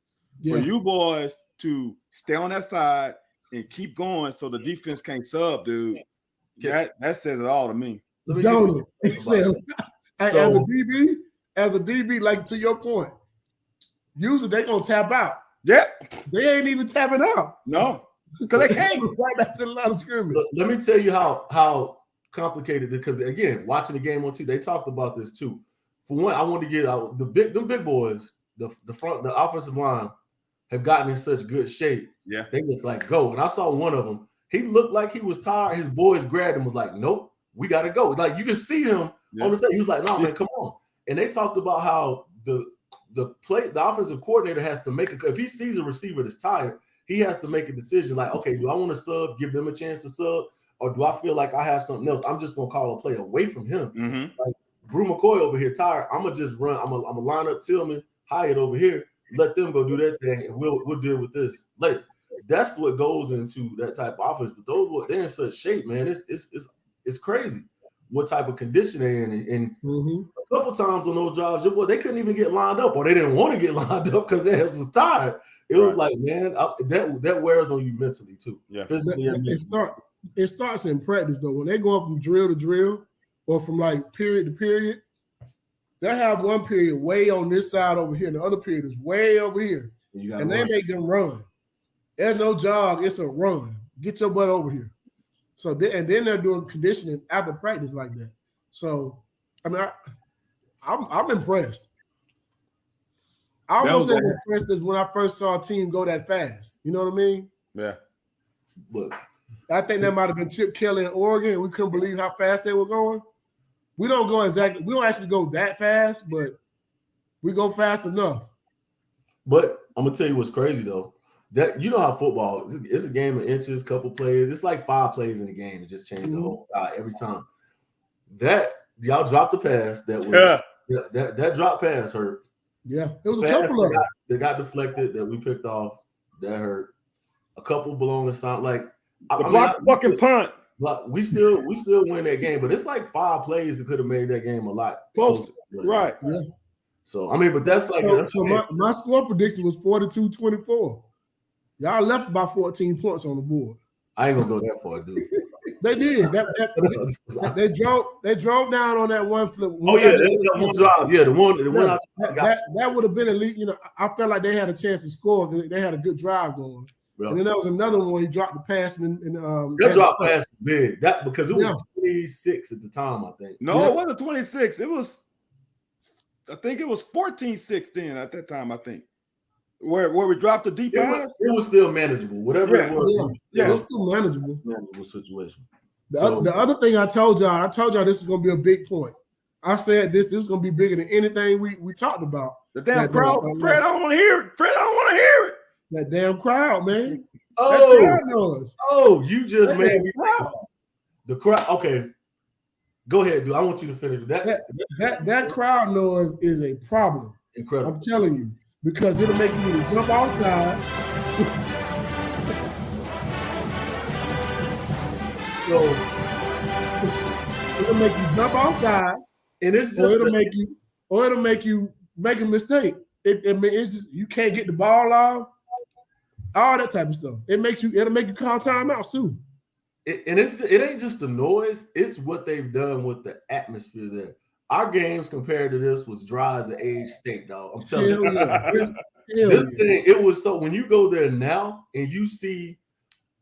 [SPEAKER 2] For you boys to stay on that side and keep going so the defense can't sub, dude, that says it all to me.
[SPEAKER 3] Don't it? As a DB, like to your point, usually they gonna tap out.
[SPEAKER 2] Yeah.
[SPEAKER 3] They ain't even tapping out.
[SPEAKER 2] No. Because they can't
[SPEAKER 3] right back to the line of scrimmage.
[SPEAKER 4] Let me tell you how complicated it is. Because again, watching the game on TV, they talked about this too. For one, I want to get out them big boys, the offensive line have gotten in such good shape.
[SPEAKER 2] Yeah,
[SPEAKER 4] they just like go. And I saw one of them. He looked like he was tired. His boys grabbed him, was like, "Nope, we got to go." Like you can see him on the side. He was like, "No, man, come on." And they talked about how the offensive coordinator has to make it. If he sees a receiver that's tired, he has to make a decision like, okay, do I want to sub, give them a chance to sub, or do I feel like I have something else? I'm just going to call a play away from him.
[SPEAKER 2] Mm-hmm.
[SPEAKER 4] Like Brew McCoy over here tired. I'm going to just run. I'm going to line up Tillman, Hyatt over here, let them go do their thing, and we'll deal with this later. That's what goes into that type of offense. But they're in such shape, man. It's crazy what type of condition they're in. And a couple times on those drives, they couldn't even get lined up, or they didn't want to get lined up because their ass was tired. It was like, man, that wears on you mentally too.
[SPEAKER 2] Yeah,
[SPEAKER 4] physically and mentally.
[SPEAKER 3] It starts in practice though. When they go up from drill to drill, or from like period to period, they have one period way on this side over here, and the other period is way over here, and they make them run. There's no jog; it's a run. Get your butt over here. So and then they're doing conditioning after practice like that. So, I mean, I'm impressed. I wasn't as impressed as when I first saw a team go that fast. You know what I mean?
[SPEAKER 2] Yeah.
[SPEAKER 4] Look,
[SPEAKER 3] I think that might have been Chip Kelly in Oregon. We couldn't believe how fast they were going. We don't actually go that fast, but we go fast enough.
[SPEAKER 4] But I'm gonna tell you what's crazy though. That you know how football it's a game of inches, couple plays. It's like 5 plays in the game. It just changed the whole every time. That y'all dropped the pass. That was that drop pass hurt.
[SPEAKER 3] Yeah, it was a couple of them.
[SPEAKER 4] They got deflected that we picked off. That hurt. A couple belong to sound like
[SPEAKER 2] fucking punt.
[SPEAKER 4] But we still win that game. But it's like 5 plays that could have made that game a lot
[SPEAKER 2] closer. Right.
[SPEAKER 3] Yeah.
[SPEAKER 4] So I mean, but that's like
[SPEAKER 3] my score prediction was 42-24. Y'all left about 14 points on the board.
[SPEAKER 4] I ain't gonna go that far, dude.
[SPEAKER 3] They did. They drove down on that one flip.
[SPEAKER 4] Oh yeah, that one drive. Yeah, the one
[SPEAKER 3] that would have been at least. You know, I felt like they had a chance to score. They had a good drive going. Yeah. And then there was another one. He dropped the pass
[SPEAKER 4] that drop pass was big. That because it was 26 at the time. I think.
[SPEAKER 2] No, it wasn't 26. It was. I think it was 14-6 then at that time. I think. Where we dropped the deep pass?
[SPEAKER 4] It was still manageable. Whatever it was.
[SPEAKER 3] Yeah, it was still manageable.
[SPEAKER 4] Manageable situation.
[SPEAKER 3] The other thing I told y'all this is going to be a big point. I said this is going to be bigger than anything we talked about.
[SPEAKER 2] The damn crowd. Fred, I don't want to hear it. Fred, I don't want to hear it.
[SPEAKER 3] That damn crowd, man.
[SPEAKER 4] You just made me the crowd. Okay. Go ahead, dude. I want you to finish with that.
[SPEAKER 3] That crowd noise is a problem.
[SPEAKER 4] Incredible.
[SPEAKER 3] I'm telling you. Because it'll make you jump outside. So it'll make you jump outside,
[SPEAKER 4] and it's just
[SPEAKER 3] it'll make you make a mistake. It's just you can't get the ball off, all that type of stuff. It'll make you call timeout soon.
[SPEAKER 4] It ain't just the noise; it's what they've done with the atmosphere there. Our games compared to this was dry as an aged steak, dog. I'm telling you. This thing, it was so when you go there now and you see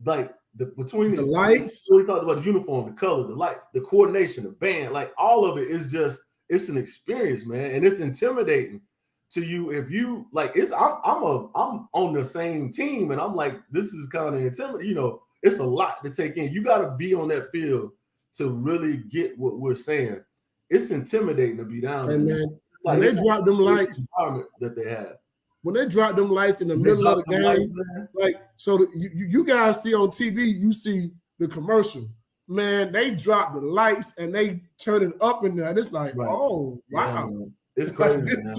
[SPEAKER 4] like between the
[SPEAKER 3] lights,
[SPEAKER 4] we talked about the uniform, the color, the light, the coordination, the band, like all of it is just it's an experience, man, and it's intimidating to you if you like. I'm on the same team, and I'm like this is kind of intimidating. You know, it's a lot to take in. You got to be on that field to really get what we're saying. It's intimidating to be down there.
[SPEAKER 3] And man, like when they drop them lights
[SPEAKER 4] that they have.
[SPEAKER 3] When they drop them lights in the middle of the game, like so, you guys see on TV, you see the commercial. Man, they drop the lights and they turn it up in there, and it's like, oh wow,
[SPEAKER 4] yeah, it's crazy. Man.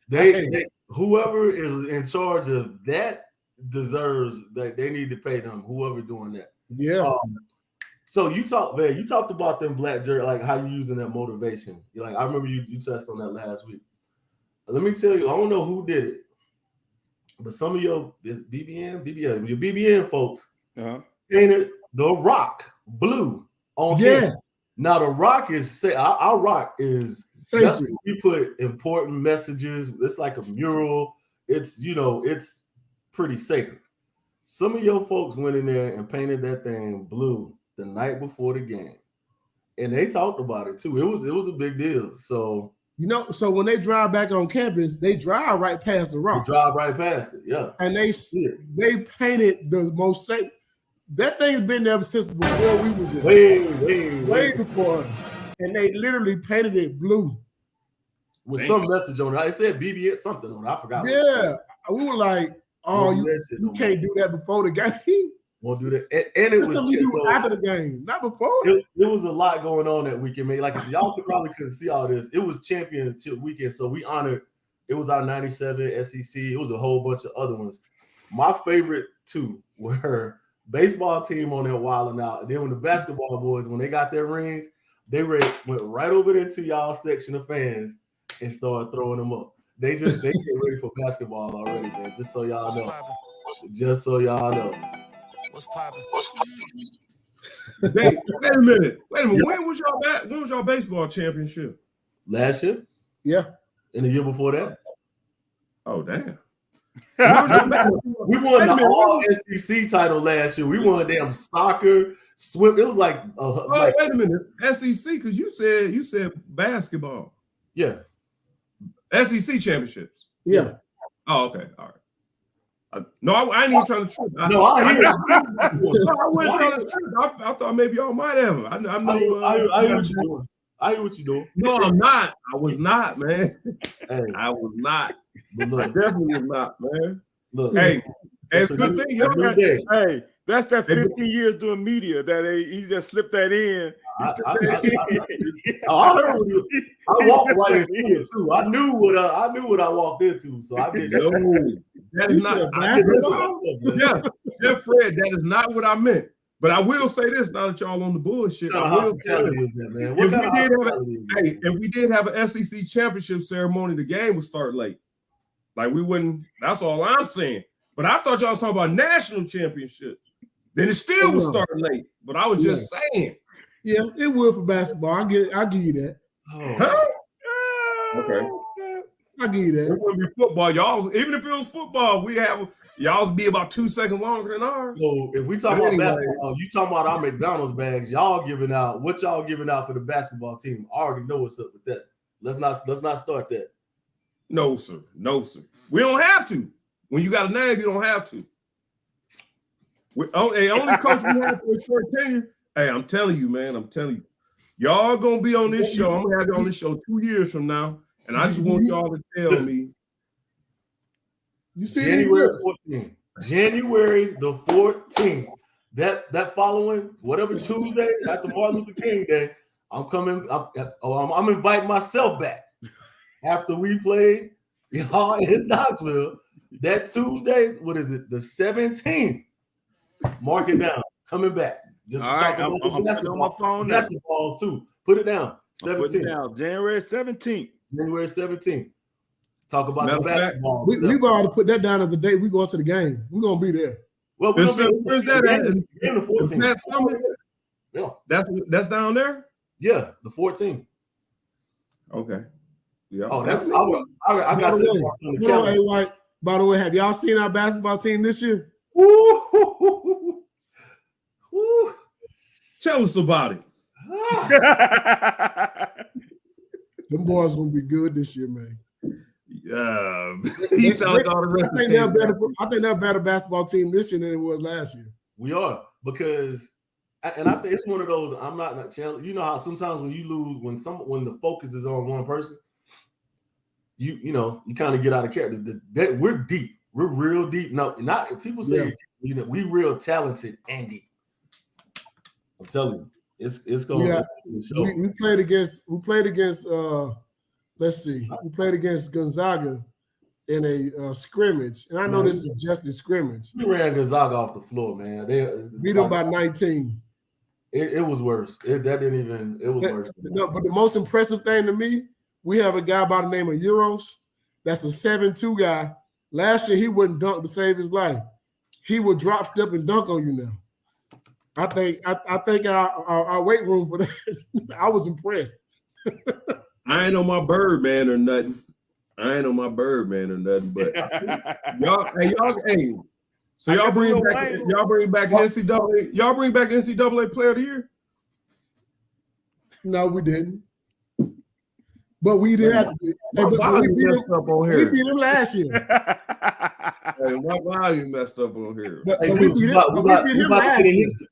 [SPEAKER 4] They whoever is in charge of that deserves that they need to pay them. Whoever doing that,
[SPEAKER 3] yeah.
[SPEAKER 4] So you talked about them black jerseys, like how you using that motivation. You're like, I remember you touched on that last week. Let me tell you, I don't know who did it. But some of your your BBN folks painted the rock blue on campus. Now the rock is our rock is that's where we put important messages. It's like a mural. It's it's pretty sacred. Some of your folks went in there and painted that thing blue the night before the game, and they talked about it too. It was a big deal. So.
[SPEAKER 3] So when they drive back on campus, they drive right past the rock.
[SPEAKER 4] They drive right past it, yeah.
[SPEAKER 3] And they painted the most safe. That thing's been there since before we was there. Way before us. And they literally painted it blue.
[SPEAKER 4] With some message on it. It said BB something on it. I forgot.
[SPEAKER 3] Yeah. We were like, you can't do that before the game.
[SPEAKER 4] Won't do that. And it was
[SPEAKER 3] after the game, not before.
[SPEAKER 4] It was a lot going on that weekend, man. Like if y'all probably couldn't see all this. It was championship weekend, so we honored. It was our 97 SEC. It was a whole bunch of other ones. My favorite two were baseball team on there wilding out. And then when the basketball boys, when they got their rings, they went right over there to y'all section of fans and started throwing them up. They get ready for basketball already, man. Just so y'all know. Just so y'all know.
[SPEAKER 5] What's poppin'?
[SPEAKER 1] Wait a minute. When was y'all baseball championship?
[SPEAKER 4] Last year?
[SPEAKER 3] Yeah.
[SPEAKER 4] And the year before that?
[SPEAKER 1] Oh, damn.
[SPEAKER 4] We won the all SEC title last year. We won damn soccer, swim. It was like
[SPEAKER 1] wait a minute. SEC, because you said basketball.
[SPEAKER 4] Yeah.
[SPEAKER 1] SEC championships.
[SPEAKER 3] Yeah.
[SPEAKER 1] Oh, okay. All right. No, I ain't even trying to trip.
[SPEAKER 4] I wasn't
[SPEAKER 1] trying to trip. I thought maybe y'all might have. I know.
[SPEAKER 4] I hear what you're doing. I hear what you're doing.
[SPEAKER 1] No, I'm not. I was not, man.
[SPEAKER 4] Hey.
[SPEAKER 1] I was not.
[SPEAKER 4] But look,
[SPEAKER 1] I definitely was not, man.
[SPEAKER 4] Look,
[SPEAKER 1] hey, it's a good thing.
[SPEAKER 2] Hey, that's that 15 years doing media that he just slipped that in.
[SPEAKER 4] I heard you. I walked right into it too. I knew what I walked into, so I did.
[SPEAKER 1] That is not. Fred, that is not what I meant. But I will say this: now that y'all on the bullshit, I will tell you this, man. If we did have an SEC championship ceremony, the game would start late. Like we wouldn't. That's all I'm saying. But I thought y'all was talking about national championships. then it still would start late. But I was just saying.
[SPEAKER 3] Yeah, it would for basketball. I give you that.
[SPEAKER 1] Oh. Huh? Okay.
[SPEAKER 3] I give you that.
[SPEAKER 1] It wouldn't be football. Y'all, even if it was football, y'all's be about 2 seconds longer than ours.
[SPEAKER 4] So if we talk about basketball, you talking about our McDonald's bags, y'all giving out what y'all giving out for the basketball team. I already know what's up with that. Let's not start that.
[SPEAKER 1] No, sir. No, sir. We don't have to. When you got a name, you don't have to. Only coach we have for a short tenure. Hey, I'm telling you, man. I'm telling you. Y'all gonna be on this show. I'm gonna have you on this show 2 years from now. And I just want y'all to tell me.
[SPEAKER 3] You see
[SPEAKER 4] January 14th. January the 14th. That following, whatever Tuesday after Martin Luther King Day, I'm inviting myself back. After we play y'all in Knoxville, that Tuesday, what is it? The 17th. Mark it down. Coming back. Just
[SPEAKER 2] all right, I'm putting on my phone now.
[SPEAKER 4] Basketball too. Put it down. 17th.
[SPEAKER 2] January 17th.
[SPEAKER 4] January 17th. Talk about the basketball.
[SPEAKER 3] We got to put that down as a date. We go to the game. We're gonna be there.
[SPEAKER 4] Well,
[SPEAKER 1] where's that at?
[SPEAKER 4] The 14th. Yeah.
[SPEAKER 1] That's down there?
[SPEAKER 4] Yeah, the 14th.
[SPEAKER 1] Okay. Yeah.
[SPEAKER 4] Oh, I got this.
[SPEAKER 3] By the way, have y'all seen our basketball team this year?
[SPEAKER 1] Woo. Tell us about it.
[SPEAKER 3] Them boys gonna be good this year, man.
[SPEAKER 1] Yeah, he sound like all the rest of the team.
[SPEAKER 3] I think they're a better basketball team this year than it was last year.
[SPEAKER 4] We are, because, and I think it's one of those. I'm not challenging. You know how sometimes when you lose, when the focus is on one person, you kind of get out of character. We're deep. We're real deep. No, not people say we real talented and deep. I'm telling you, it's going.
[SPEAKER 3] Yeah. We played against. Let's see. We played against Gonzaga in a scrimmage, and I know this is just a scrimmage.
[SPEAKER 4] We ran Gonzaga off the floor, man. They
[SPEAKER 3] beat them by 19.
[SPEAKER 4] It was worse. It was worse.
[SPEAKER 3] No, but the most impressive thing to me, we have a guy by the name of Euros. That's a 7'2" guy. Last year, he wouldn't dunk to save his life. He would drop step and dunk on you now. I think our weight room for that. I was impressed.
[SPEAKER 1] I ain't on my Birdman or nothing. But y'all. So y'all bring back NCAA. Y'all bring back NCAA Player of the Year?
[SPEAKER 3] No, we didn't. But we did have to. We beat him last year.
[SPEAKER 1] Hey, why you messed up on here?
[SPEAKER 4] We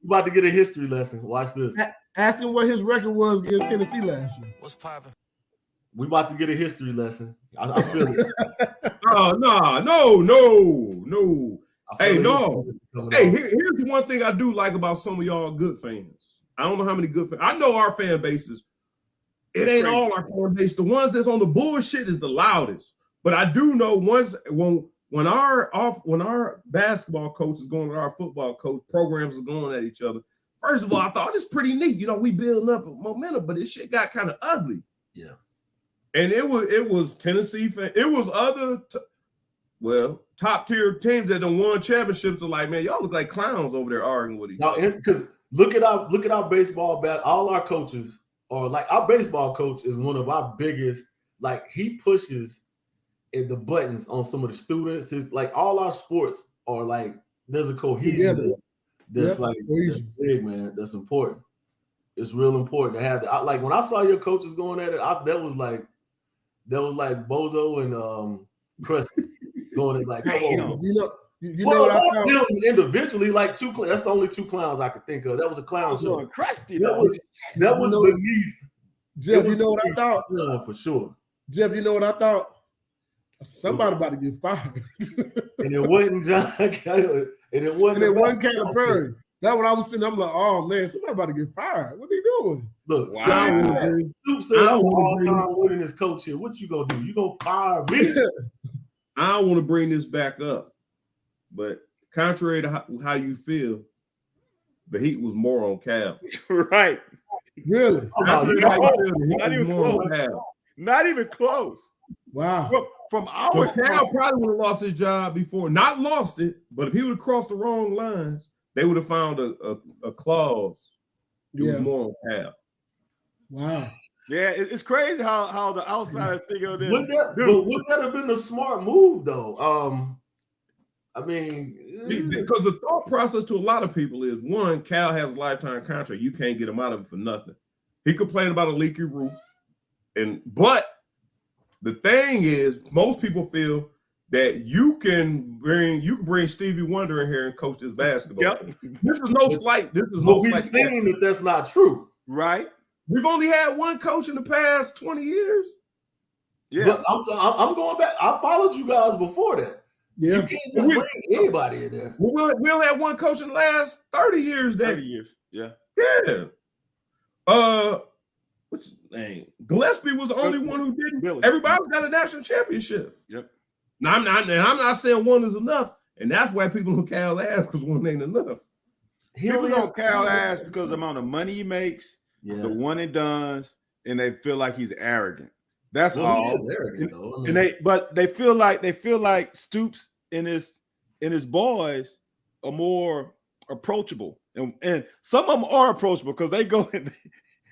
[SPEAKER 4] about to get a history lesson. Watch this.
[SPEAKER 3] Ask him what his record was against Tennessee last year.
[SPEAKER 5] What's poppin'?
[SPEAKER 4] We about to get a history lesson. I feel it.
[SPEAKER 1] No. Hey, no. Hey, here's one thing I do like about some of y'all good fans. I don't know how many good fans. I know our fan bases. It ain't all our fan base. The ones that's on the bullshit is the loudest. But I do know when our basketball coach is going with our football coach, programs are going at each other. First of all, I thought it's pretty neat. We building up momentum, but this shit got kind of ugly.
[SPEAKER 4] Yeah. And
[SPEAKER 1] it was Tennessee fan. It was other top tier teams that done won championships are like, man, y'all look like clowns over there arguing with each other.
[SPEAKER 4] Because look at our baseball all our coaches are like, our baseball coach is one of our biggest, like, he pushes the buttons on some of the students. It's like all our sports are like, there's a cohesion that's that's big, man. That's important. It's real important to have that. Like when I saw your coaches going at it, that was like Bozo and Krusty going at like, come on.
[SPEAKER 3] You know what I thought?
[SPEAKER 4] Individually, like two. That's the only two clowns I could think of. That was a clown show.
[SPEAKER 2] Krusty.
[SPEAKER 4] That was beneath.
[SPEAKER 3] Jeff, you know what I thought?
[SPEAKER 4] For sure.
[SPEAKER 3] Jeff, you know what I thought? Somebody about to get fired.
[SPEAKER 4] And it wasn't John. And it wasn't
[SPEAKER 3] Caleb Perry. That's what I was sitting. I'm like, oh man, somebody about to get fired. What are they doing?
[SPEAKER 4] Look, Stoop said I'm all-time winningest coach here. What you gonna do? You gonna fire me?
[SPEAKER 1] I don't want to bring this back up, but contrary to how you feel, the heat was more on Cal.
[SPEAKER 2] Right?
[SPEAKER 3] Really?
[SPEAKER 2] Not even close.
[SPEAKER 3] Wow.
[SPEAKER 2] From our
[SPEAKER 1] Cal probably would have lost his job before. Not lost it, but if he would have crossed the wrong lines, they would have found a clause. It was more on Cal.
[SPEAKER 3] Wow.
[SPEAKER 2] Yeah, it's crazy how the outsiders think of this.
[SPEAKER 4] Would that have been a smart move though? I mean,
[SPEAKER 1] because the thought process to a lot of people is one, Cal has a lifetime contract. You can't get him out of it for nothing. He complained about a leaky roof, but the thing is, most people feel that you can bring Stevie Wonder in here and coach this basketball.
[SPEAKER 2] Yep.
[SPEAKER 1] This is no slight. This is no.
[SPEAKER 4] We've seen that that's not true,
[SPEAKER 2] right?
[SPEAKER 1] We've only had one coach in the past 20 years.
[SPEAKER 2] Yeah,
[SPEAKER 4] but I'm going back. I followed you guys before that.
[SPEAKER 3] Yeah,
[SPEAKER 4] you can't just bring anybody in there.
[SPEAKER 1] We only had one coach in the last 30 years.
[SPEAKER 2] 30 years. Yeah.
[SPEAKER 1] What's his name? Gillespie was the only one who didn't.
[SPEAKER 2] Billy.
[SPEAKER 1] Everybody got a national championship.
[SPEAKER 2] Yep.
[SPEAKER 1] Now, I'm not saying one is enough, and that's why people on Cal ass because one ain't enough.
[SPEAKER 2] People on Cal ass because of the amount of money he makes, the one and dones, and they feel like he's arrogant. That's all.
[SPEAKER 4] He is arrogant, though. I mean,
[SPEAKER 2] they feel like Stoops and his boys are more approachable, and some of them are approachable because they go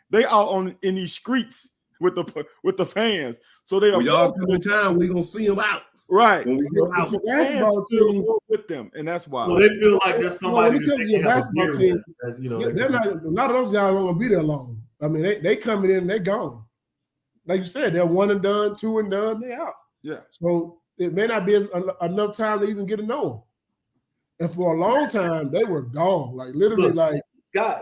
[SPEAKER 2] they out in these streets with the fans. So they are
[SPEAKER 1] y'all come in town, we gonna see them out.
[SPEAKER 2] Right.
[SPEAKER 1] When we go out,
[SPEAKER 3] the basketball team
[SPEAKER 2] with them, and that's why.
[SPEAKER 4] Well, they feel like there's somebody.
[SPEAKER 3] Well, because your basketball team, they're not. A lot of those guys aren't gonna be there long. I mean, they coming in, they gone. Like you said, they're one and done, two and done, they out.
[SPEAKER 2] Yeah.
[SPEAKER 3] So it may not be enough time to even get to know them. And for a long time, they were gone. Like literally, like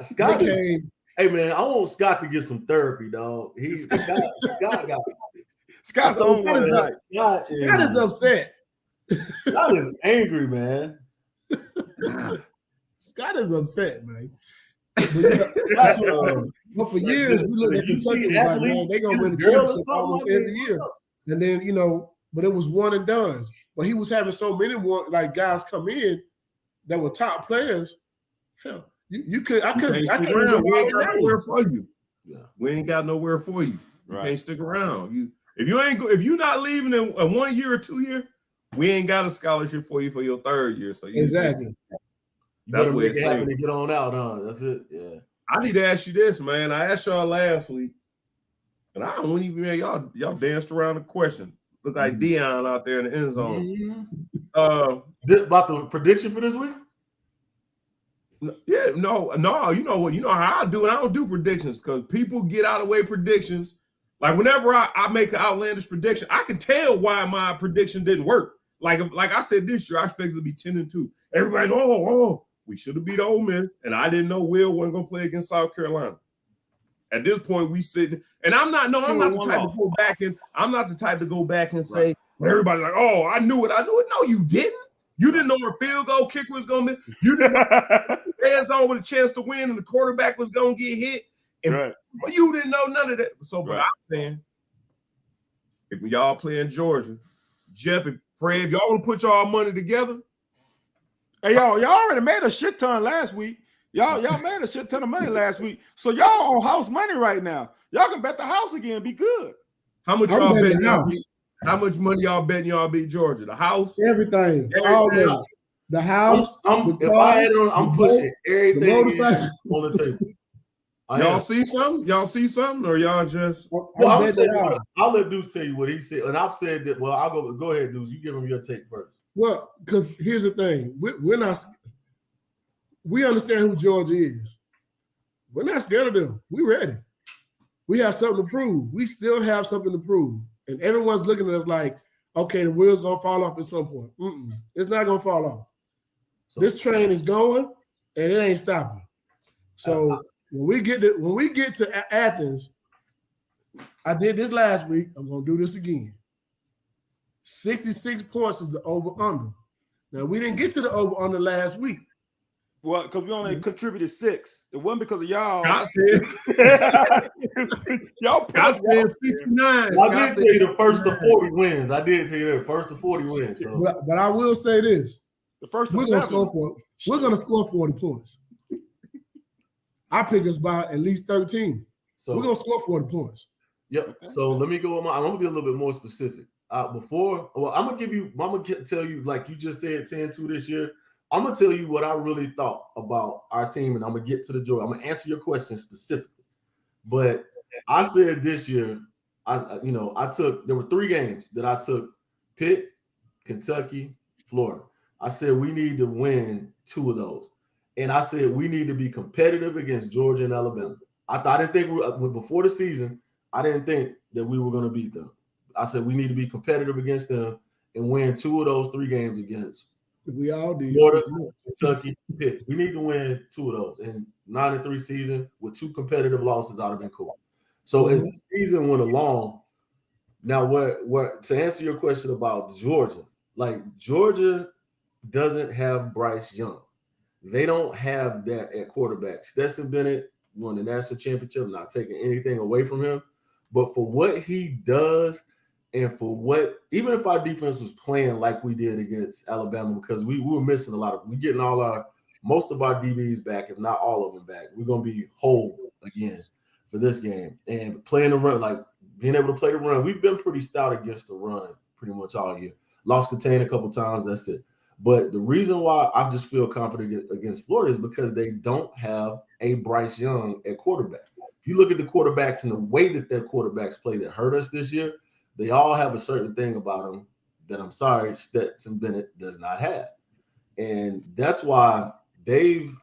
[SPEAKER 4] Scott is, hey man, I want Scott to get some therapy, dog. Scott's the only one.
[SPEAKER 3] Scott is upset.
[SPEAKER 4] Scott is angry, man.
[SPEAKER 3] Scott is upset, man. But for years, we looked at Kentucky and like, man, they're going to win the championship almost every year. And then, but it was one and done. But he was having so many more guys come in that were top players. Hell, I couldn't.
[SPEAKER 1] We ain't got nowhere for you.
[SPEAKER 4] Yeah.
[SPEAKER 1] We ain't got nowhere for you. You
[SPEAKER 2] Right.
[SPEAKER 1] can't stick around. If you're not leaving in 1 year or 2 year, we ain't got a scholarship for you for your third year. So
[SPEAKER 3] Exactly.
[SPEAKER 1] That's what it's saying.
[SPEAKER 4] To get on out, huh? That's it. Yeah.
[SPEAKER 1] I need to ask you this, man. I asked y'all last week, and I don't even y'all danced around the question. Look like Dion out there in the end zone.
[SPEAKER 4] About the prediction for this week?
[SPEAKER 1] No. You know what? You know how I do it. I don't do predictions because people get out of the way predictions. Like whenever I make an outlandish prediction, I can tell why my prediction didn't work. Like I said this year, I expected to be 10-2. Everybody's we should have beat Ole Miss, and I didn't know Will wasn't gonna play against South Carolina. At this point, we sitting, and I'm not the type to go back and I'm not the type to go back and say everybody's like, oh, I knew it. No, you didn't. You didn't know where field goal kicker was gonna be. You didn't know the on with a chance to win, and the quarterback was gonna get hit. And you didn't know none of that. So, but I'm saying, if y'all playing Georgia, Jeff and Fred, if y'all want to put y'all money together.
[SPEAKER 2] Hey, y'all already made a shit ton last week. Y'all made a shit ton of money last week. So y'all on house money right now. Y'all can bet the house again and be good.
[SPEAKER 1] How much y'all betting y'all beat? How much money y'all betting y'all beat Georgia? The house?
[SPEAKER 3] Everything. All of the house.
[SPEAKER 4] I'm pushing everything on the table.
[SPEAKER 1] Y'all see something? Y'all see something? Or y'all just
[SPEAKER 3] I'll
[SPEAKER 4] let Deuce tell you what he said. And I've said that. Well, I'll go ahead, Deuce. You give him your take first.
[SPEAKER 3] Well, because here's the thing. We understand who Georgia is. We're not scared of them. We're ready. We have something to prove. We still have something to prove. And everyone's looking at us like, okay, the wheel's going to fall off at some point. It's not going to fall off. So, this train is going, and it ain't stopping. So when we get to Athens, I did this last week. I'm going to do this again. 66 points is the over-under. Now, we didn't get to the over-under last week.
[SPEAKER 2] Well, because we only contributed 6. It wasn't because of y'all.
[SPEAKER 1] Scott said,
[SPEAKER 2] Scott
[SPEAKER 1] said 69.
[SPEAKER 4] I did tell you the first to 40 wins. I did tell you that first to 40 wins. So.
[SPEAKER 3] But I will say this.
[SPEAKER 2] The first
[SPEAKER 3] we're gonna score 40 points. I pick us by at least 13. So we're gonna score 40 points.
[SPEAKER 4] Yep. Okay. So let me go with I'm gonna be a little bit more specific. I'm gonna tell you, like you just said, 10-2 this year. I'm gonna tell you what I really thought about our team, and I'm gonna get to the joy. I'm gonna answer your question specifically. But I said this year, there were 3 games that I took: Pitt, Kentucky, Florida. I said we need to win 2 of those, and I said we need to be competitive against Georgia and Alabama. I didn't think before the season. I didn't think that we were going to beat them. I said we need to be competitive against them and win 2 of those 3 games against.
[SPEAKER 3] We all did.
[SPEAKER 4] Florida, Kentucky, Pitt. We need to win 2 of those. And 9-3 season with 2 competitive losses, that would have been cool. So as the season went along, now what to answer your question about Georgia, like Georgia doesn't have Bryce Young. They don't have that at quarterback. Stetson Bennett won the national championship, not taking anything away from him. But for what he does, and for what, even if our defense was playing like we did against Alabama, because we were missing we're getting most of our DBs back, if not all of them back. We're going to be whole again for this game. And playing the run, like being able to play the run, we've been pretty stout against the run pretty much all year. Lost contain a couple times, that's it. But the reason why I just feel confident against Florida is because they don't have a Bryce Young at quarterback. If you look at the quarterbacks and the way that their quarterbacks play that hurt us this year, they all have a certain thing about them that I'm sorry, Stetson Bennett does not have. And that's why they've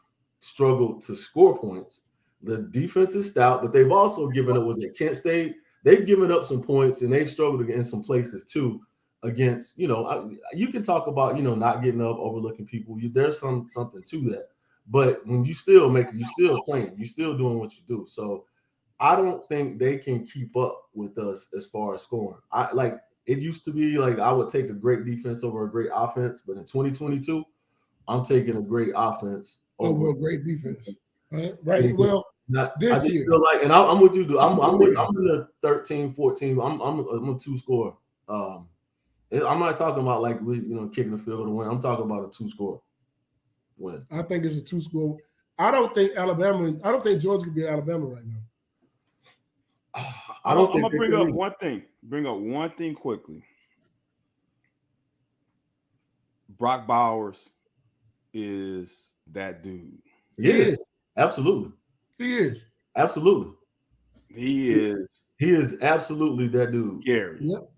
[SPEAKER 4] struggled to score points. The defense is stout, but they've also given up with Kent State. They've given up some points, and they've struggled in some places too against, you can talk about, not getting up, overlooking people. There's something to that. But when you still playing, you're still doing what you do. So I don't think they can keep up with us as far as scoring. It used to be like I would take a great defense over a great offense, but in 2022, I'm taking a great offense
[SPEAKER 3] over a great defense. Right. Well, this year,
[SPEAKER 4] feel like, and I'm with you. I'm in the 13, 14. I'm a 2 score. I'm not talking about like we, kicking the field goal to win. I'm talking about a 2 score win.
[SPEAKER 3] I think it's a 2 score. I don't think Georgia could beat Alabama right now.
[SPEAKER 2] I'm gonna bring up one thing quickly. Brock Bowers is that dude.
[SPEAKER 4] He is. Absolutely.
[SPEAKER 3] He is.
[SPEAKER 4] Absolutely.
[SPEAKER 2] He is.
[SPEAKER 4] He is absolutely that dude.
[SPEAKER 2] Scary.
[SPEAKER 3] Yep.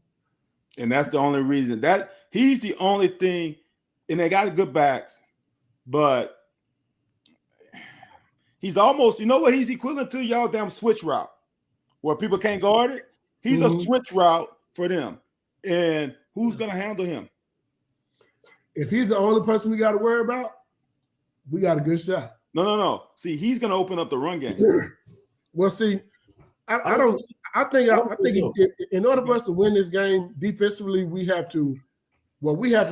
[SPEAKER 2] And that's the only reason that he's the only thing, and they got good backs, but he's almost, what he's equivalent to, y'all damn switch route where people can't guard it. He's a switch route for them. And who's going to handle him?
[SPEAKER 3] If he's the only person we got to worry about, we got a good shot.
[SPEAKER 2] No. See, he's going to open up the run game.
[SPEAKER 3] Well, see, I think in order for us to win this game defensively, we have to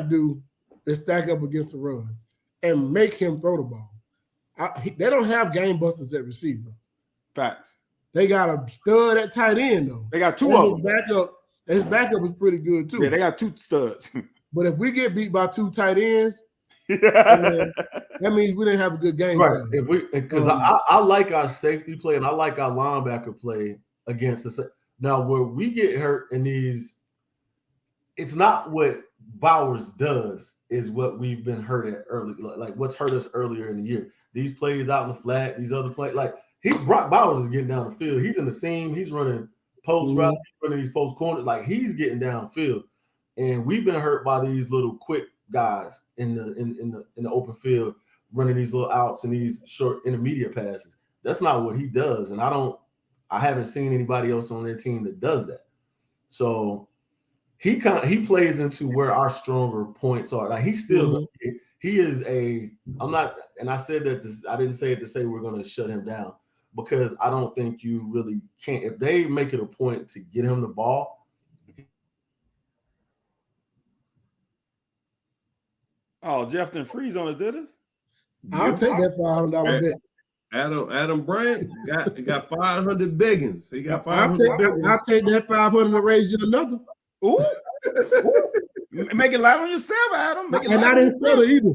[SPEAKER 3] do is stack up against the run and make him throw the ball. They don't have game busters at receiver.
[SPEAKER 2] Facts.
[SPEAKER 3] They got a stud at tight end though.
[SPEAKER 2] They got 2 of them.
[SPEAKER 3] His backup is pretty good too.
[SPEAKER 2] Yeah, they got 2 studs.
[SPEAKER 3] But if we get beat by 2 tight ends, that means we didn't have a good game.
[SPEAKER 4] Right. Because I like our safety play and I like our linebacker play against us. Now, where we get hurt in these, it's not what Bowers does, is what we've been hurt at early, like what's hurt us earlier in the year. These plays out in the flat, these other plays, like Brock Bowers is getting down the field. He's in the seam, he's running post route, running these post corners, like he's getting downfield. And we've been hurt by these little quick guys in the open field, running these little outs and these short intermediate passes. That's not what he does, and I haven't seen anybody else on their team that does that. So he plays into where our stronger points are. Like he's still he is I'm not, and I said that I didn't say it to say we're going to shut him down, because I don't think you really can't. If they make it a point to get him the ball.
[SPEAKER 2] Oh, Jeff didn't freeze on us, did it?
[SPEAKER 3] I'll take that $500 bet.
[SPEAKER 1] Adam Bryant got 500 biggins. He got 500 biggins.
[SPEAKER 3] I'll take that 500 and raise you another.
[SPEAKER 2] Ooh. Make it live on yourself, Adam.
[SPEAKER 3] And I didn't stutter either.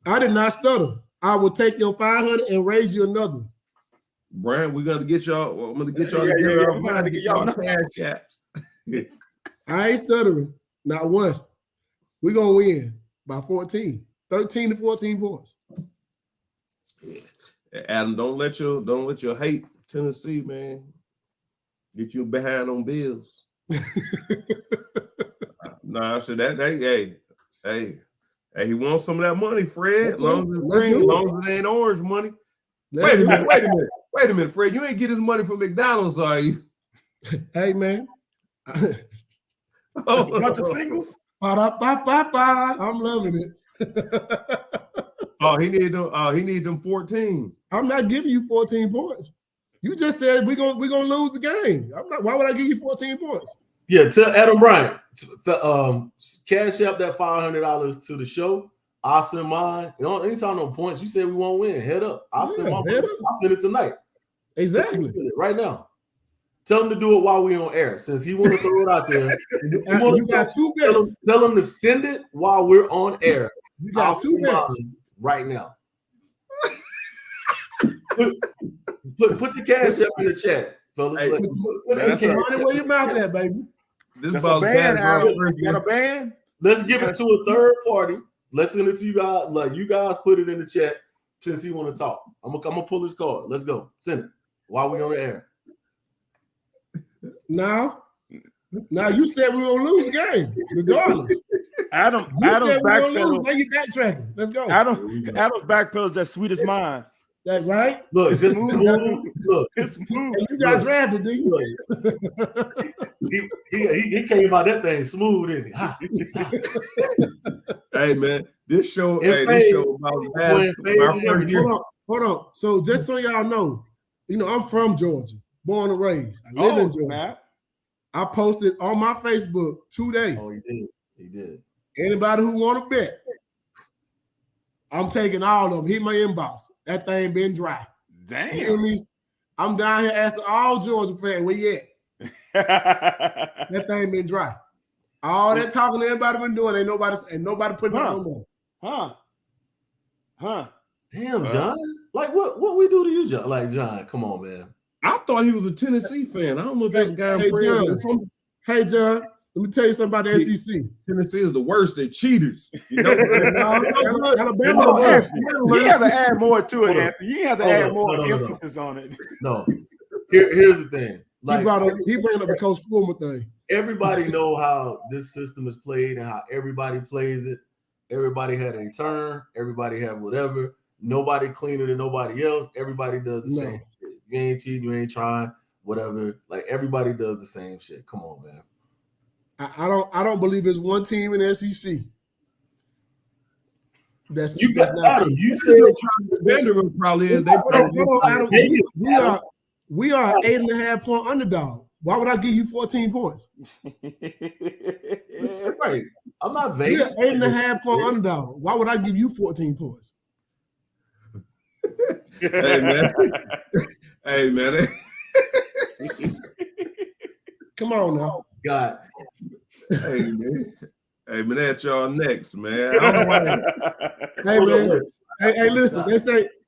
[SPEAKER 3] I did not stutter. I will take your 500 and raise you another.
[SPEAKER 1] Bryant, we got to get y'all. I'm going to get y'all
[SPEAKER 2] together.
[SPEAKER 1] We're going to get y'all cash caps.
[SPEAKER 3] I ain't stuttering. Not one. We're going to win by 14, 13 to 14 points.
[SPEAKER 1] Yeah. Adam, don't let your hate Tennessee, man, get you behind on bills. I said that. Hey, he wants some of that money, Fred. As long as it's green, as long as it ain't orange money. Wait a minute, Fred. You ain't get his money from McDonald's, are you?
[SPEAKER 3] Hey, man.
[SPEAKER 2] Bunch of singles.
[SPEAKER 3] I'm loving it.
[SPEAKER 1] He need them 14.
[SPEAKER 3] I'm not giving you 14 points. You just said we're gonna lose the game. Why would I give you 14 points?
[SPEAKER 4] Yeah, tell Adam Bryant, cash up that $500 to the show. I'll send mine. Anytime no points, you say we won't win. Head up. I'll send it tonight.
[SPEAKER 3] Exactly.
[SPEAKER 4] Send it right now. Tell him to do it while we're on air. Since he want to throw it out there.
[SPEAKER 3] You got 2 bets.
[SPEAKER 4] Tell him to send it while we're on air.
[SPEAKER 3] You got 2 bets.
[SPEAKER 4] Right now. Put the cash up in the chat, fellas.
[SPEAKER 1] Hey,
[SPEAKER 3] money where your mouth at, baby.
[SPEAKER 2] This about band, you got a band?
[SPEAKER 4] Let's give it to a third party. Let's send it to you guys. Like you guys put it in the chat since he want to talk. I'm gonna pull his card. Let's go. Send it while we on the air.
[SPEAKER 3] Now you said we were gonna lose the game, regardless.
[SPEAKER 2] Adam's backpedals.
[SPEAKER 3] Now you backtracking. Let's go.
[SPEAKER 2] Adam's backpedals that sweet as mine.
[SPEAKER 3] That right?
[SPEAKER 4] Look, it's smooth. Look,
[SPEAKER 2] it's smooth.
[SPEAKER 3] Hey, you got drafted, didn't you?
[SPEAKER 4] He came out that thing smooth, didn't he?
[SPEAKER 1] Hey man, this show about
[SPEAKER 3] Hold on. So just so y'all know, I'm from Georgia, born and raised. I live in Georgia.
[SPEAKER 2] Man.
[SPEAKER 3] I posted on my Facebook today.
[SPEAKER 4] Oh, he did.
[SPEAKER 3] Anybody who want to bet, I'm taking all of them. Hit my inbox. That thing been dry.
[SPEAKER 2] Damn.
[SPEAKER 3] You hear me? I'm down here asking all Georgia fans, where you at? That thing been dry. All that talking everybody been doing, ain't nobody putting up no more.
[SPEAKER 2] Huh.
[SPEAKER 4] Damn, John. Like what we do to you, John? Like, John, come on, man.
[SPEAKER 1] I thought he was a Tennessee fan. I don't know if that's a guy in prison.
[SPEAKER 3] Hey, John, let me tell you something about the SEC.
[SPEAKER 1] Tennessee is the worst. They're cheaters.
[SPEAKER 3] Alabama.
[SPEAKER 2] You have to add more to it, Anthony. You have to add more emphasis on it.
[SPEAKER 4] No. Here's the thing. Like,
[SPEAKER 3] he brought up the Coach Coleman thing.
[SPEAKER 4] Everybody know how this system is played and how everybody plays it. Everybody had a turn. Everybody had whatever. Nobody cleaner than nobody else. Everybody does the same shit. You ain't cheating. You ain't trying. Whatever. Like everybody does the same shit. Come on, man.
[SPEAKER 3] I don't believe there's one team in the SEC.
[SPEAKER 1] You said Vanderbilt probably is.
[SPEAKER 3] Adam, we are 8.5 point underdog. Why would I give you 14 points?
[SPEAKER 4] Right. I'm not vague.
[SPEAKER 3] We are 8.5 point underdog. Why would I give you 14 points?
[SPEAKER 1] Hey man.
[SPEAKER 3] Come on now.
[SPEAKER 4] God.
[SPEAKER 1] Hey man, at y'all next, man.
[SPEAKER 3] Hey man. Hey, listen.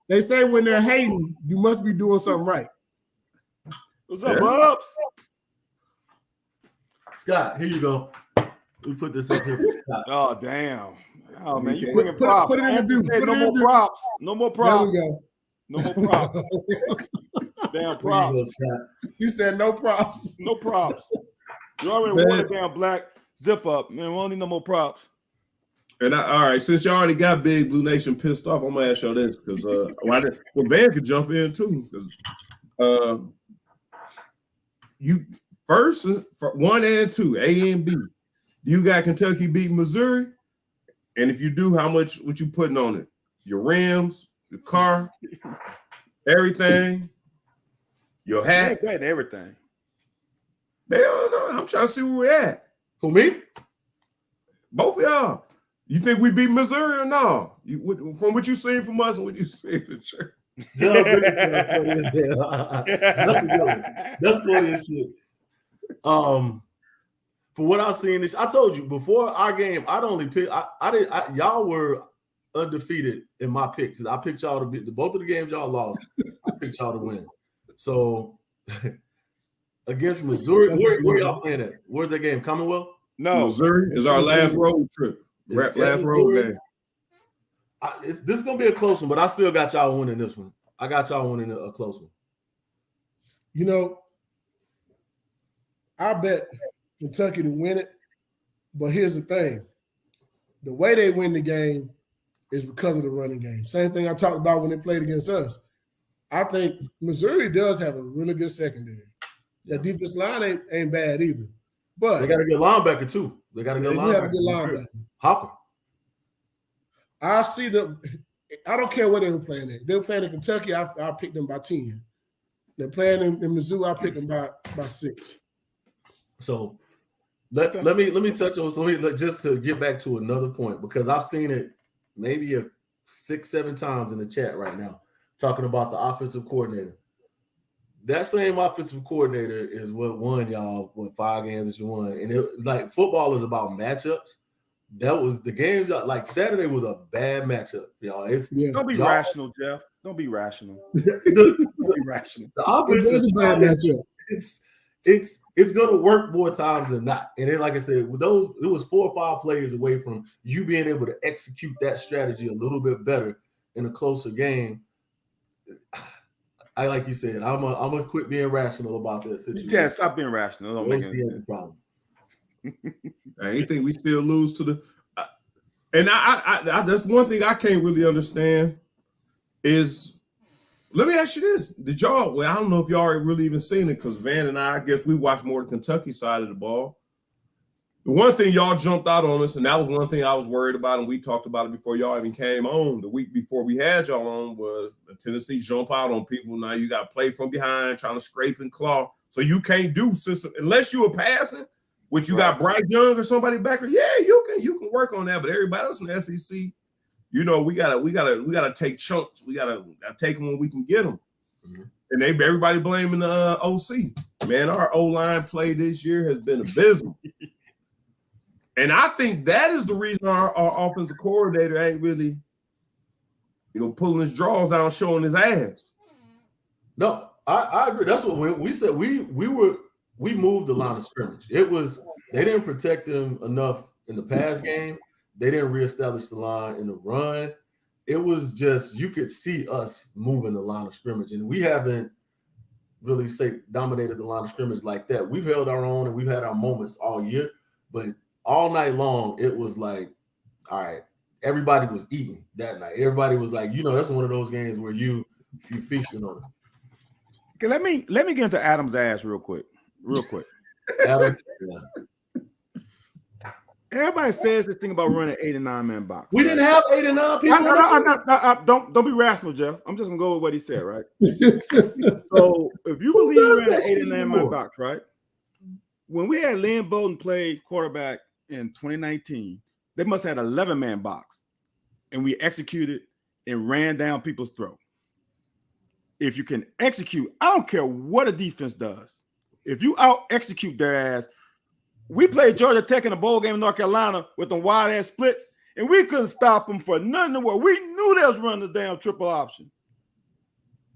[SPEAKER 3] They say when they're hating, you must be doing something right.
[SPEAKER 2] What's up, Bubs?
[SPEAKER 4] Scott, here you go. We put this in here for Scott.
[SPEAKER 2] Oh damn. Oh man, you bringing props.
[SPEAKER 3] Put it in the Deuce.
[SPEAKER 2] No more props. No more props.
[SPEAKER 3] There we go.
[SPEAKER 2] No more props. Damn props.
[SPEAKER 3] You said no props.
[SPEAKER 2] No props. You already won a damn black zip up. Man, we don't need no more props.
[SPEAKER 1] And all right, since you already got Big Blue Nation pissed off, I'm gonna ask y'all this because Van could jump in too. Because you first for 1 and 2, A and B. You got Kentucky beating Missouri, and if you do, what you putting on it? Your rims, your car, everything, your hat,
[SPEAKER 2] everything.
[SPEAKER 1] They don't know. I'm trying to see where we're at.
[SPEAKER 4] Who, me?
[SPEAKER 1] Both of y'all. You think we beat Missouri or no? From what you seen from us and what you seen from the church.
[SPEAKER 4] That's a good one. That's funny as shit. For what I've seen, I told you before our game, I'd only pick. Y'all were undefeated in my picks. I picked y'all to beat both of the games y'all lost. I picked y'all to win. So against Missouri, where y'all playing at? Where's that game? Commonwealth?
[SPEAKER 1] No, Missouri is our last road trip. Last road game.
[SPEAKER 4] This is gonna be a close one, but I still got y'all winning this one. I got y'all winning a close one.
[SPEAKER 3] You know, I bet Kentucky to win it, but here's the thing: the way they win the game is because of the running game. Same thing I talked about when they played against us. I think Missouri does have a really good secondary. That defense line ain't bad either. But
[SPEAKER 4] they got a good linebacker too. They got a good linebacker.
[SPEAKER 3] Have a good linebacker.
[SPEAKER 4] Hopper.
[SPEAKER 3] I see them. I don't care what they were playing at. They were playing in Kentucky. I picked them by 10. They're playing in Missouri. I picked them by 6.
[SPEAKER 4] So let me touch on just to get back to another point, because I've seen it maybe 6-7 times in the chat right now talking about the offensive coordinator. That same offensive coordinator is what won y'all 5 games that you won, and like football is about matchups. That was the games like Saturday was a bad matchup, y'all.
[SPEAKER 2] Don't be rational, Jeff. Don't be rational. Don't be rational.
[SPEAKER 4] The offense is a bad matchup. It's gonna work more times than not. And then, like I said, with those, it was 4 or 5 players away from you being able to execute that strategy a little bit better in a closer game. I like you said, I'm gonna quit being rational about this situation.
[SPEAKER 2] Yeah, stop being rational. Don't make any
[SPEAKER 4] problem.
[SPEAKER 1] I think we still lose to the, and I that's one thing I can't really understand is. Let me ask you this: did y'all? Well, I don't know if y'all really even seen it because Van and I guess we watched more the Kentucky side of the ball. The one thing y'all jumped out on us, and that was one thing I was worried about, and we talked about it before y'all even came on. The week before we had y'all on was Tennessee jump out on people. Now you got to play from behind, trying to scrape and claw. So you can't do system unless you are passing, which you got Bryce Young or somebody back there. Yeah, you can work on that. But everybody else in the SEC, you know, we gotta take chunks. We gotta take them when we can get them. Mm-hmm. And everybody blaming the OC. Man, our O-line play this year has been abysmal. And I think that is the reason our offensive coordinator ain't really, pulling his drawers down, showing his ass.
[SPEAKER 4] No, I agree. That's what we said. We moved the line of scrimmage. It was they didn't protect him enough in the pass game. They didn't reestablish the line in the run. It was just you could see us moving the line of scrimmage, and we haven't really dominated the line of scrimmage like that. We've held our own, and we've had our moments all year, but all night long, it was like, all right, everybody was eating that night. Everybody was like, that's one of those games where you feasting on it.
[SPEAKER 2] Okay, let me get into Adam's ass real quick.
[SPEAKER 4] Adam, yeah.
[SPEAKER 2] Everybody says this thing about running 8 and 9 man box.
[SPEAKER 4] We didn't have 8 and 9 people.
[SPEAKER 2] Don't be rational, Jeff. I'm just gonna go with what he said, right? So if you believe we ran an 8 and 9 man box, right? When we had Lynn Bowden play quarterback in 2019, they must have had an 11-man box, and we executed and ran down people's throat. If you can execute, I don't care what a defense does. If you out-execute their ass, we played Georgia Tech in a bowl game in North Carolina with them wide-ass splits, and we couldn't stop them for nothing in the world. We knew they was running the damn triple option.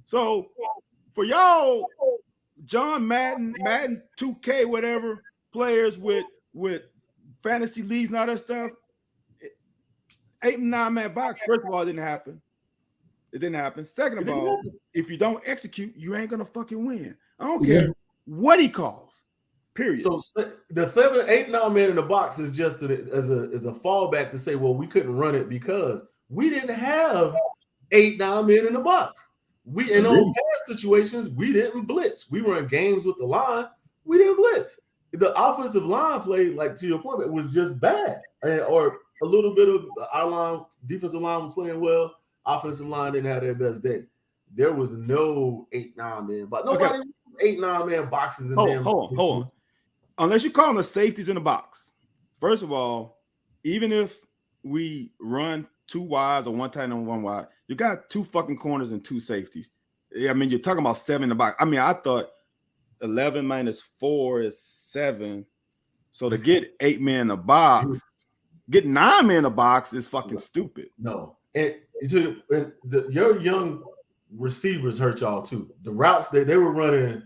[SPEAKER 2] So for y'all, John Madden 2K, whatever, players with fantasy leagues and all that stuff, 8 and 9 man box, first of all, it didn't happen. It didn't happen. Second of all, if you don't execute, you ain't gonna fucking win. I don't care what he calls. Period.
[SPEAKER 4] So the 7, 8, 9 man in the box is just as a fallback to say, well, we couldn't run it because we didn't have 8, 9 men in the box. We in all past situations, we didn't blitz. We were in games with the line. We didn't blitz. The offensive line play, like to your point, it was just bad, or a little bit of our line, defensive line was playing well. Offensive line didn't have their best day. There was no 8, 9 man, but nobody 8, 9 man boxes in there.
[SPEAKER 2] Hold on. Unless you call them the safeties in the box. First of all, even if we run 2 wides or 1 tight end and 1 wide, you got 2 fucking corners and 2 safeties. I mean, you're talking about 7 in the box. I mean, I thought 11 minus 4 is 7. So to get 8 men in the box, get 9 men in the box is fucking stupid.
[SPEAKER 4] No. And your young receivers hurt y'all too. The routes they were running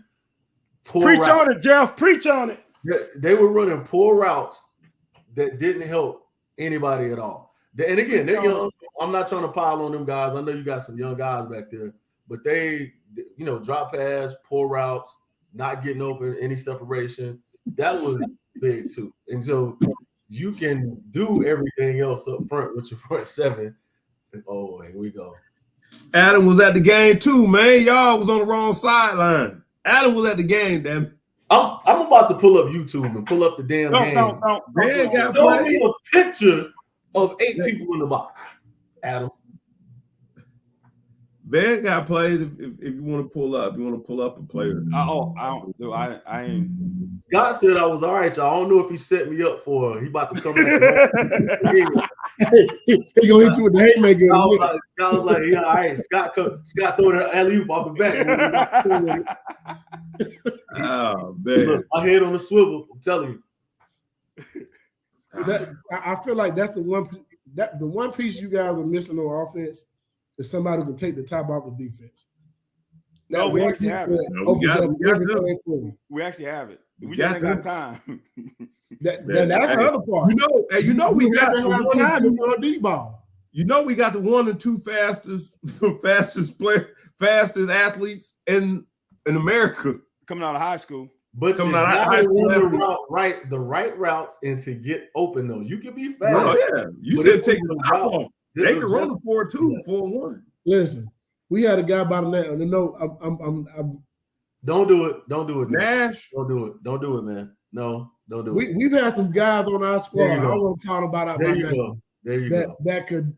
[SPEAKER 4] poor
[SPEAKER 2] Preach
[SPEAKER 4] routes.
[SPEAKER 2] On it, Jeff. Preach on it.
[SPEAKER 4] They were running poor routes that didn't help anybody at all. And again, they're young. I'm not trying to pile on them guys. I know you got some young guys back there, but they, drop pass, poor routes, not getting open, any separation. That was big too. And so you can do everything else up front with your front seven. Oh, here we go.
[SPEAKER 1] Adam was at the game too, man. Y'all was on the wrong sideline. Adam was at the game, damn it.
[SPEAKER 4] I'm about to pull up YouTube and pull up the damn game. Show me a picture of 8 people in the box, Adam.
[SPEAKER 1] Van got plays if you want to pull up. You want to pull up a player.
[SPEAKER 2] I ain't.
[SPEAKER 4] Scott said I was all right, y'all. I don't know if he set me up for. He about to come back.
[SPEAKER 3] He gonna hit you with the haymaker.
[SPEAKER 4] I was like, yeah, all right. Scott throwing an alley-oop off the back.
[SPEAKER 1] Oh man,
[SPEAKER 4] look, my head on the swivel. I'm telling you.
[SPEAKER 3] I feel like that's the one piece you guys are missing on offense is somebody who can take the top off the defense.
[SPEAKER 2] No, we actually have it.
[SPEAKER 3] We
[SPEAKER 2] actually have it. We just ain't got time.
[SPEAKER 3] That's the other part.
[SPEAKER 1] We got the one and two
[SPEAKER 3] D-ball.
[SPEAKER 1] We got the 1 and 2 fastest athletes in America
[SPEAKER 2] coming out of high school.
[SPEAKER 4] But you gotta run the right routes and to get open though. You can be fast.
[SPEAKER 1] Oh yeah, you said take the route. They can run the 4-2, 4-1.
[SPEAKER 3] Listen, we had a guy by the name. No, I'm.
[SPEAKER 4] Don't do it. Don't do it,
[SPEAKER 1] Nash.
[SPEAKER 4] Don't do it. Don't do it, man. No, don't do it.
[SPEAKER 3] We've had some guys on our squad. I don't want to call them about
[SPEAKER 4] there you go. There you go.
[SPEAKER 3] That could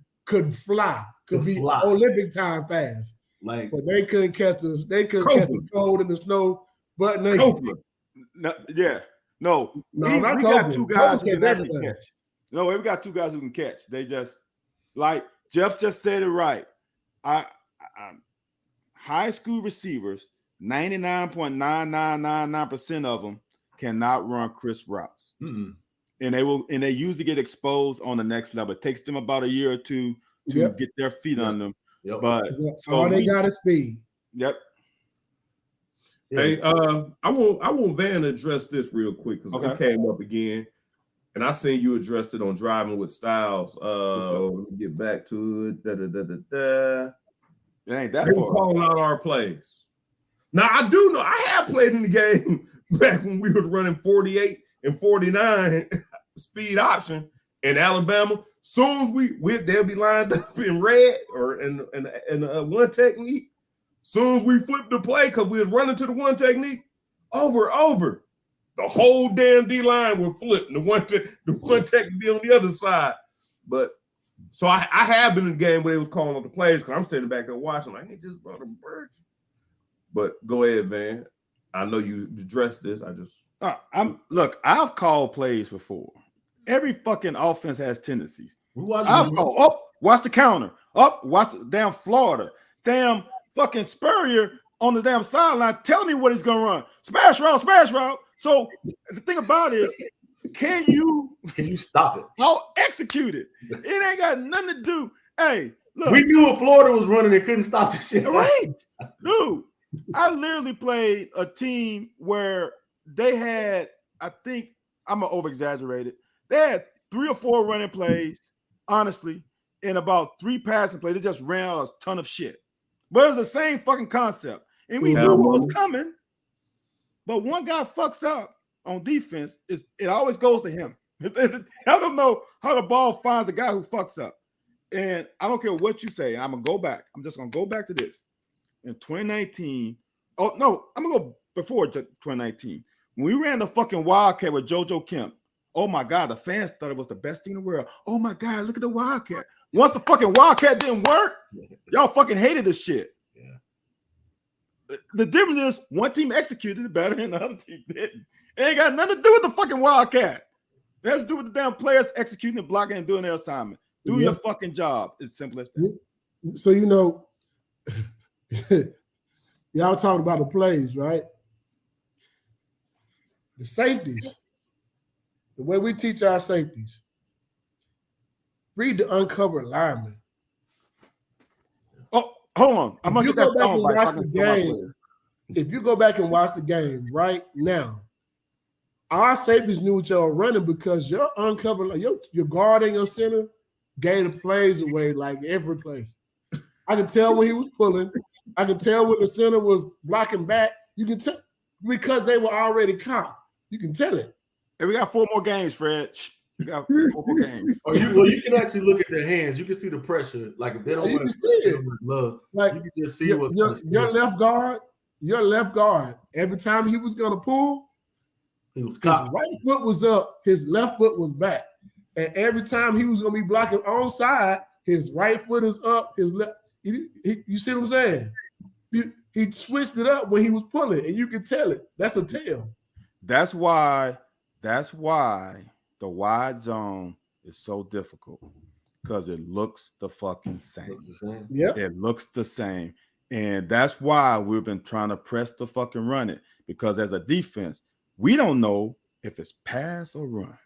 [SPEAKER 3] fly, could be Olympic time fast.
[SPEAKER 4] Like,
[SPEAKER 3] but they couldn't catch us. They couldn't catch the cold in the snow. But
[SPEAKER 2] we got 2 guys who can actually catch. No, we got 2 guys who can catch. They just like Jeff just said it right. High school receivers, 99.9999% of them cannot run crisp routes.
[SPEAKER 4] Mm-hmm.
[SPEAKER 2] And they usually get exposed on the next level. It takes them about a year or 2 to get their feet on them.
[SPEAKER 4] Yep.
[SPEAKER 2] But
[SPEAKER 3] all they got is speed.
[SPEAKER 2] Yep.
[SPEAKER 1] Hey, I want Van to address this real quick because it came up again, and I seen you addressed it on Driving with Styles. Let me get back to it.
[SPEAKER 2] It ain't that
[SPEAKER 1] far.
[SPEAKER 2] Calling
[SPEAKER 1] out our plays. Now I do know I have played in the game back when we were running 48 and 49 speed option in Alabama. Soon as they'll be lined up in red or in one technique. Soon as we flipped the play, because we was running to the one technique, over. The whole damn D line will flip. The one technique be on the other side. But so I have been in the game where they was calling up the plays because I'm standing back there watching. Like, he just brought a bird. But go ahead, Van. I know you addressed this.
[SPEAKER 2] I've called plays before. Every fucking offense has tendencies.
[SPEAKER 4] I've
[SPEAKER 2] called watch the counter. Watch the damn Florida. Damn fucking Spurrier on the damn sideline telling me what he's gonna run. Smash route. So the thing about it is, can you
[SPEAKER 4] stop it?
[SPEAKER 2] I'll execute it. It ain't got nothing to do. Hey, look,
[SPEAKER 4] we knew if Florida was running, they couldn't stop the shit.
[SPEAKER 2] Right, dude. I literally played a team where they had, I think I'm gonna over-exaggerate it. They had 3 or 4 running plays, honestly, and about 3 passing plays. They just ran out a ton of shit. But it's the same fucking concept. And we knew what was coming. But one guy fucks up on defense, it always goes to him. I don't know how the ball finds the guy who fucks up. And I don't care what you say. I'm going to go back. I'm just going to go back to this. In 2019, I'm going to go before 2019. When we ran the fucking Wildcat with JoJo Kemp, oh my God, the fans thought it was the best thing in the world. Oh my God, look at the Wildcat. Once the fucking Wildcat didn't work, y'all fucking hated this shit.
[SPEAKER 4] Yeah.
[SPEAKER 2] The difference is one team executed it better and the other team didn't. It ain't got nothing to do with the fucking Wildcat. It has to do with the damn players executing and blocking and doing their assignment. Do your fucking job. It's simple as that.
[SPEAKER 3] So, y'all talking about the plays, right? The safeties. The way we teach our safeties. Read the uncovered lineman.
[SPEAKER 2] Oh, hold on. I'm gonna
[SPEAKER 3] get that back and watch the game. If you go back and watch the game right now, our safeties knew what y'all were running because your uncovered, your guard and your center gave the plays away like every play. I could tell when he was pulling. I could tell when the center was blocking back. You can tell because they were already caught. You can tell it.
[SPEAKER 2] Hey, we got 4 more games, Fred. We got 4 more games.
[SPEAKER 4] You can actually look at their hands. You can see the pressure. Like if they don't want to see it, love,
[SPEAKER 3] like
[SPEAKER 4] you can just see what
[SPEAKER 3] your left guard. Every time he was gonna pull,
[SPEAKER 4] he was
[SPEAKER 3] his
[SPEAKER 4] caught.
[SPEAKER 3] right foot was up, his left foot was back, and every time he was gonna be blocking on side, his right foot is up, his left. You see what I'm saying? He switched it up when he was pulling, and you can tell it. That's a tell.
[SPEAKER 2] That's why the wide zone is so difficult because it looks the fucking same.
[SPEAKER 3] Yeah,
[SPEAKER 2] it looks the same, and that's why we've been trying to press the fucking run it because as a defense, we don't know if it's pass or run,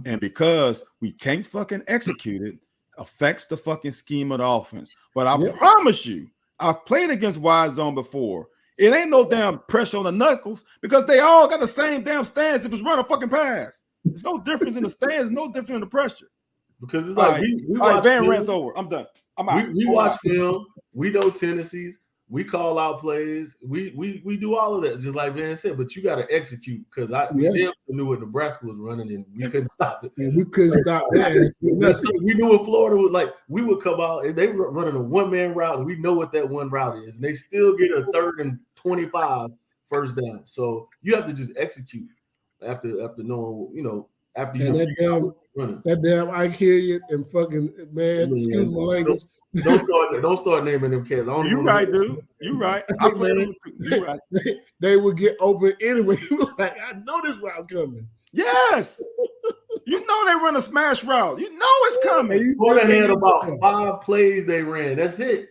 [SPEAKER 2] and because we can't fucking execute it, affects the fucking scheme of the offense. But I promise you, I've played against wide zone before. It ain't no damn pressure on the knuckles because they all got the same damn stance if it's run a fucking pass. There's no difference in the stance, no difference in the pressure.
[SPEAKER 4] Because it's like we watch
[SPEAKER 2] Van
[SPEAKER 4] film.
[SPEAKER 2] Rant's over. I'm done. I'm out.
[SPEAKER 4] We watch film. We know tendencies. We call out plays. We do all of that, just like Van said. But you got to execute because we knew what Nebraska was running, and we couldn't stop it.
[SPEAKER 3] And we couldn't stop that.
[SPEAKER 4] We knew what Florida was like. We would come out and they were running a one-man route, and we know what that one route is, and they still get a 3rd and 25 first down. So you have to just execute after knowing, after you
[SPEAKER 3] that damn Ike Hilliard and fucking man, excuse my language.
[SPEAKER 4] Don't start naming them cats.
[SPEAKER 2] You right, dude. You right. I
[SPEAKER 3] man,
[SPEAKER 2] you right.
[SPEAKER 3] They would get open anyway. Like, I know this route coming.
[SPEAKER 2] Yes. You know they run a smash route. You know it's coming.
[SPEAKER 4] Florida had about 5 plays they ran. That's it.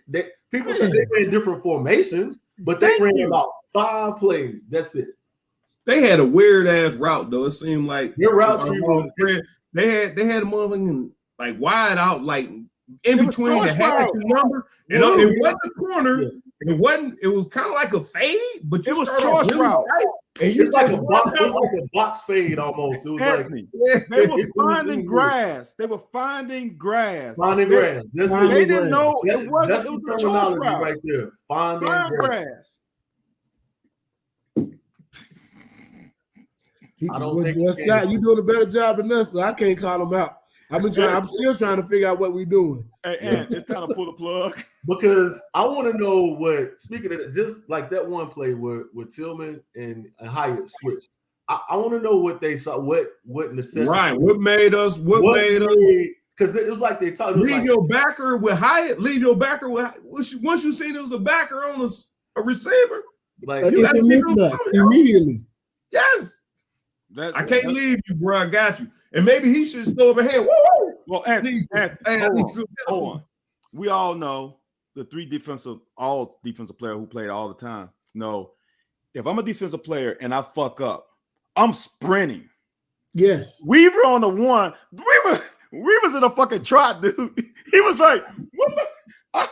[SPEAKER 4] People think they ran different formations, but they ran about 5 plays. That's it.
[SPEAKER 1] They had a weird ass route though. It seemed like
[SPEAKER 4] your route.
[SPEAKER 1] They had a motherfucking like wide out, like in between the hatch and number, and it wasn't a corner. Yeah. It was kind of like a fade, but you started cross route.
[SPEAKER 4] And it's like a box fade almost. It was
[SPEAKER 2] they were finding grass. They were finding grass.
[SPEAKER 4] They
[SPEAKER 2] didn't know it was.
[SPEAKER 4] That's
[SPEAKER 2] it was
[SPEAKER 4] the terminology right there. Finding grass.
[SPEAKER 3] I don't think Scott, you doing a better job than us, so I can't call him out. I'm still trying to figure out what we're doing.
[SPEAKER 2] And it's time to pull the plug.
[SPEAKER 4] Because I want to know what, speaking of it, just like that one play where Tillman and Hyatt switched. I want to know what they saw, what necessity.
[SPEAKER 1] Right. What made us,
[SPEAKER 4] because it was like they talked.
[SPEAKER 1] Leave your backer with Hyatt, once you see there was a backer on a receiver.
[SPEAKER 3] Like you immediately.
[SPEAKER 1] Yes. I can't leave you, bro. I got you. And maybe he should throw up a hand. Woo!
[SPEAKER 2] Well, hold on. We all know the 3 defensive player who played all the time. No, if I'm a defensive player and I fuck up, I'm sprinting.
[SPEAKER 3] Yes.
[SPEAKER 2] Weaver on the 1. Weaver's in a fucking trot, dude. He was like, what the?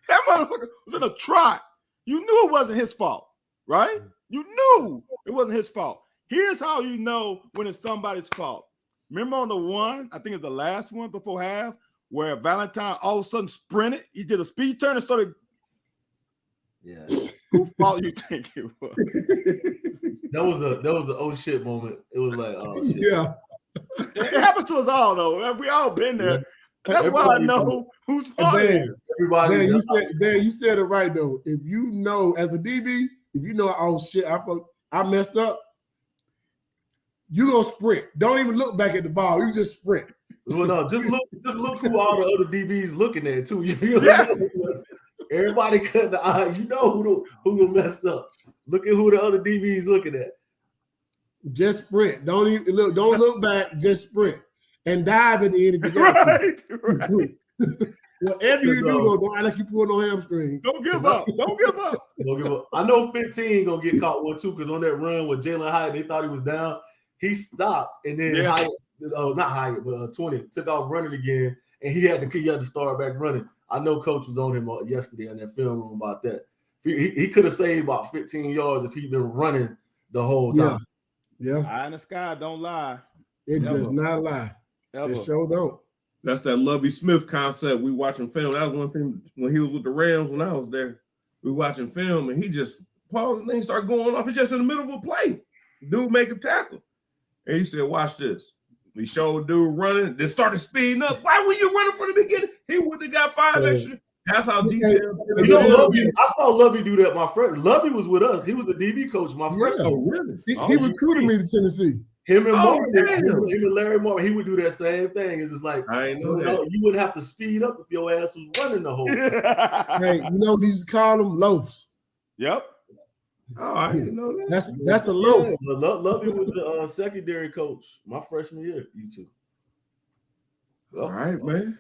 [SPEAKER 2] That motherfucker was in a trot. You knew it wasn't his fault, right? You knew it wasn't his fault. Here's how you know when it's somebody's fault. Remember on the 1, I think it's the last one before half, where Valentine all of a sudden sprinted. He did a speed turn and started.
[SPEAKER 4] Yeah.
[SPEAKER 2] Who fault you think it was?
[SPEAKER 4] That was a oh shit moment. It was like, oh shit.
[SPEAKER 3] Yeah.
[SPEAKER 2] It happened to us all though. We all been there. Yeah. That's why I know who's fault it is.
[SPEAKER 3] Everybody. You said it right though. If you know as a DB, if you know, oh shit, I messed up. You gonna sprint. Don't even look back at the ball. You just sprint.
[SPEAKER 4] Well, no, just look who all the other DBs looking at too. Everybody cut the eye. You know who messed up. Look at who the other DBs looking at.
[SPEAKER 3] Just sprint. Don't even look. Don't look back. Just sprint and dive at the end of the game. Right. Whatever you do, don't act like you pull no hamstring.
[SPEAKER 2] Don't give up. Don't give up.
[SPEAKER 4] Don't give up. I know 15 gonna get caught one too because on that run with Jalen Hyatt, they thought he was down. He stopped and then Hyatt, not Hyatt, but 20 took off running again, and he had to start back running. I know Coach was on him yesterday in that film room about that. He could have saved about 15 yards if he'd been running the whole time.
[SPEAKER 3] Yeah.
[SPEAKER 2] Eye in the sky don't lie.
[SPEAKER 3] It does not lie.
[SPEAKER 2] Ever.
[SPEAKER 3] It sure don't.
[SPEAKER 1] That's that Lovie Smith concept. We watching film. That was one thing when he was with the Rams when I was there. We watching film and he just paused and things start going off. It's just in the middle of a play. Dude make a tackle. And he said, watch this. We showed dude running, then started speeding up. Why were you running from the beginning? He would have got 5 extra. That's how detailed.
[SPEAKER 4] You know, Lovey, I saw Lovey do that. My friend Lovey was with us. He was the DB coach my freshman.
[SPEAKER 1] Oh, really?
[SPEAKER 3] He recruited me to Tennessee.
[SPEAKER 4] Him and Larry Moore, he would do that same thing. It's just like,
[SPEAKER 1] I ain't know that.
[SPEAKER 4] You wouldn't have to speed up if your ass was running the whole time.
[SPEAKER 3] Hey, you know, these call them loafs.
[SPEAKER 2] Yep.
[SPEAKER 1] Oh, I didn't know that.
[SPEAKER 3] That's a loaf.
[SPEAKER 4] Yeah, Lovey was the secondary coach my freshman year. You too.
[SPEAKER 1] All right, man.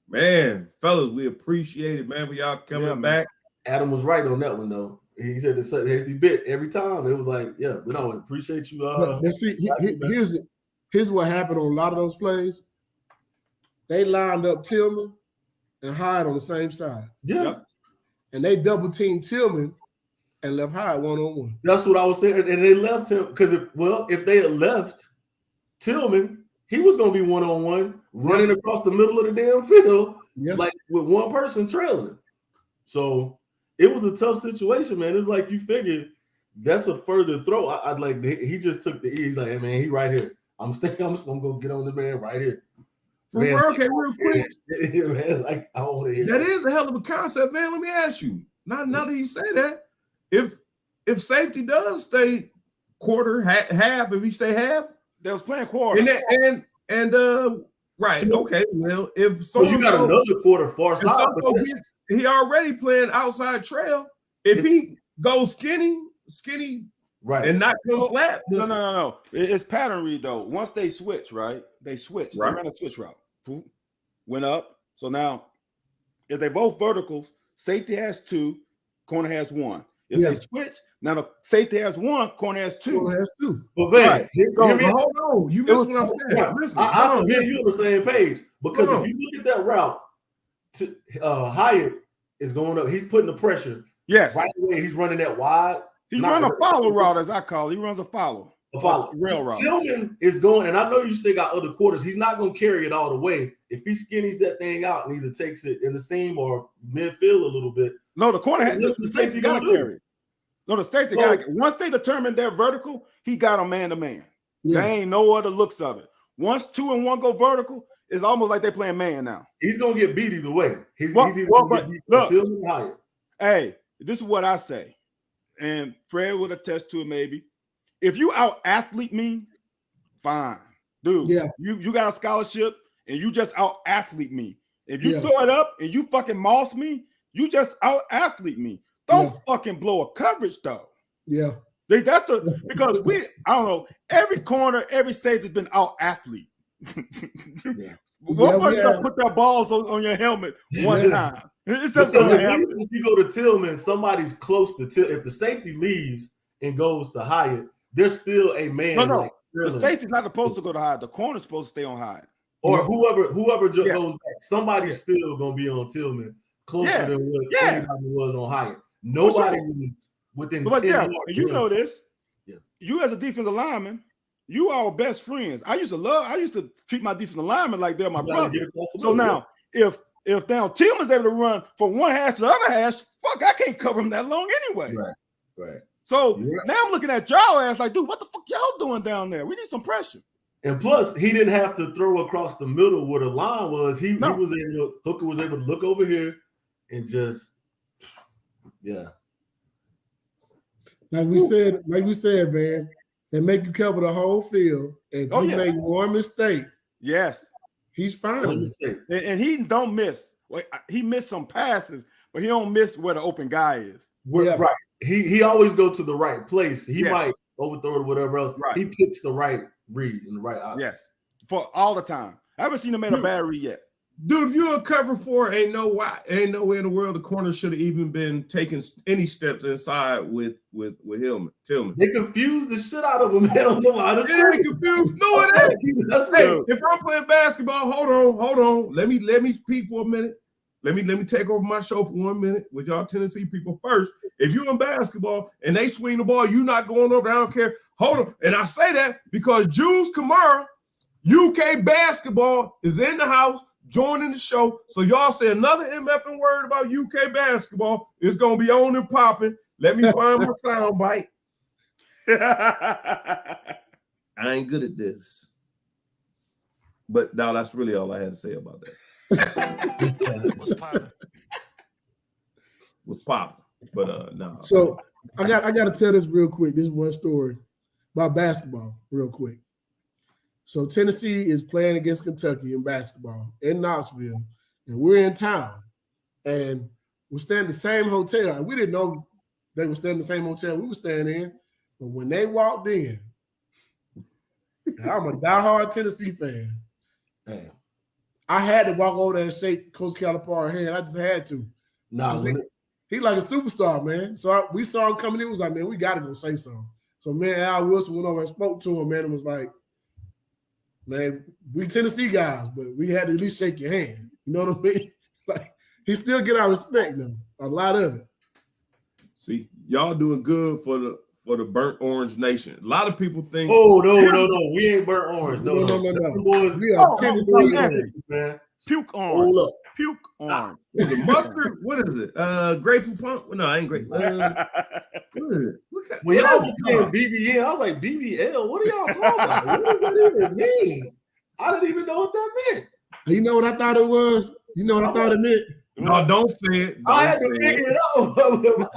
[SPEAKER 1] Man, fellas, we appreciate it, man, for y'all coming back.
[SPEAKER 4] Adam was right on that one, though. He said the safety bit every time. It was like, yeah, but no, appreciate you.
[SPEAKER 3] Here's what happened on a lot of those plays. They lined up Tillman and Hyde on the same side.
[SPEAKER 4] Yeah.
[SPEAKER 3] Yep. And they double teamed Tillman and left Hyde one-on-one.
[SPEAKER 4] That's what I was saying. And they left him because if they had left Tillman, he was going to be one-on-one running across the middle of the damn field, like with one person trailing him. So it was a tough situation, man. It was like you figured that's a further throw. I'd like he just took the E. He's like, hey, man, he right here. I'm gonna go get on the man right here.
[SPEAKER 1] Okay, real quick.
[SPEAKER 4] Man, like, I don't want to hear
[SPEAKER 1] that is a hell of a concept, man. Let me ask you. Now that you say that, if safety does stay quarter, half, if he stay half,
[SPEAKER 2] they was playing quarter.
[SPEAKER 1] Right. Okay. Well, if
[SPEAKER 4] so you got another quarter far side,
[SPEAKER 1] he already playing outside trail. If he goes skinny,
[SPEAKER 4] right,
[SPEAKER 1] and not go flat.
[SPEAKER 2] No. It's pattern read though. Once they switch, right? They switch. Right. They ran a switch route. Went up. So now, if they both verticals, safety has 2, corner has 1. If they switch, now the safety has 1, corner has 2.
[SPEAKER 3] Corner has 2.
[SPEAKER 4] But man,
[SPEAKER 1] hold on. You missed what I'm saying. Listen,
[SPEAKER 4] I'm you on the same page because if you look at that route, Hyatt is going up. He's putting the pressure.
[SPEAKER 2] Yes.
[SPEAKER 4] Right away, he's running that wide.
[SPEAKER 2] He's running a follow route, as I call it. He runs a follow. Rail route.
[SPEAKER 4] Tillman is going, and I know you still got other quarters. He's not going to carry it all the way. If he skinnies that thing out and either takes it in the seam or midfield a little bit.
[SPEAKER 2] No, the corner has the safety got to carry it. No, the safety got to. Once they determine their vertical, he got a man to man. There ain't no other looks of it. Once 2 and 1 go vertical, it's almost like they're playing man now.
[SPEAKER 4] He's gonna get beat either way. He's either
[SPEAKER 2] look,
[SPEAKER 4] Tillman or Hyatt.
[SPEAKER 2] Hey, this is what I say, and Fred would attest to it maybe. If you out athlete me, fine, dude. Yeah, you got a scholarship and you just out athlete me. If you throw it up and you fucking moss me, you just out athlete me. Don't fucking blow a coverage though.
[SPEAKER 3] Yeah,
[SPEAKER 2] because I don't know. Every corner, every safety has been out athlete. One person gonna put their balls on your helmet one time. It's just
[SPEAKER 4] if you go to Tillman, somebody's close to Tillman. If the safety leaves and goes to Hyatt, there's still a man.
[SPEAKER 2] No. Like the safety's not supposed to go to Hyatt. The corner's supposed to stay on Hyatt.
[SPEAKER 4] Or whoever just goes back. Somebody's still gonna be on Tillman closer than what anybody was on Hyatt. Nobody was within 10 yards.
[SPEAKER 2] You know this. Yeah. You as a defensive lineman, you are our best friends. I used to treat my defensive lineman like they're my brother. So now, if now Tillman's able to run from one hash to the other hash, fuck, I can't cover him that long anyway.
[SPEAKER 4] Right.
[SPEAKER 2] So now I'm looking at y'all ass like, dude, what the fuck y'all doing down there? We need some pressure.
[SPEAKER 4] And plus, he didn't have to throw across the middle where the line was. Hooker was able to look over here and just,
[SPEAKER 3] Like we said, man, they make you cover the whole field. And if you make one mistake, he's fine.
[SPEAKER 2] And he don't miss. He missed some passes, but he don't miss where the open guy is.
[SPEAKER 4] Right. He always go to the right place. He might overthrow it or whatever else. Right. He picks the right read and the right option.
[SPEAKER 2] Yes. For all the time. I haven't seen him make a bad read yet.
[SPEAKER 1] Dude, if you're a cover 4, ain't no way in the world the corner should have even been taking any steps inside with him. Tillman.
[SPEAKER 4] They confused the shit out of him, man, on the line.
[SPEAKER 1] It ain't confused. No, it ain't. If I'm playing basketball, hold on. Let me peek for a minute. Let me take over my show for 1 minute with y'all Tennessee people first. If you're in basketball and they swing the ball, you're not going over. I don't care. Hold on. And I say that because Jules Kamara UK basketball is in the house, joining the show. So y'all say another MFing word about UK basketball. It's gonna be on and popping. Let me find my sound bite. I ain't good at this. But no, that's really all I had to say about that. Was popping. But no.
[SPEAKER 3] So I gotta tell this real quick. This is one story about basketball, real quick. So Tennessee is playing against Kentucky in basketball in Knoxville, and we're in town, and we're staying in the same hotel. And we didn't know they were staying in the same hotel we were staying in, but when they walked in, I'm a diehard Tennessee fan.
[SPEAKER 4] Damn.
[SPEAKER 3] I had to walk over there and shake Coach Calipari's hand. I just had to.
[SPEAKER 4] Nah,
[SPEAKER 3] He like a superstar, man. So we saw him coming in. Was like, man, we got to go say something. So man, Al Wilson went over and spoke to him, man, and was like, man, we Tennessee guys, but we had to at least shake your hand. You know what I mean? Like, he still get our respect, though. A lot of it.
[SPEAKER 1] See, y'all doing good for the burnt orange nation. A lot of people think.
[SPEAKER 4] Oh no, we ain't burnt orange. No.
[SPEAKER 3] Boys, we are Tennessee,
[SPEAKER 2] man. Puke orange.
[SPEAKER 3] Hold up.
[SPEAKER 2] Puke orange.
[SPEAKER 1] Is it mustard? What is it? Grape poupon? No, I ain't grape. When
[SPEAKER 4] y'all was saying BBL, I was like, BBL? What are y'all talking about? What does that even mean? I didn't even know what that meant.
[SPEAKER 3] You know what I thought it was? You know what I thought it meant?
[SPEAKER 1] No, don't say it.
[SPEAKER 4] I had to figure it out.
[SPEAKER 3] I thought it meant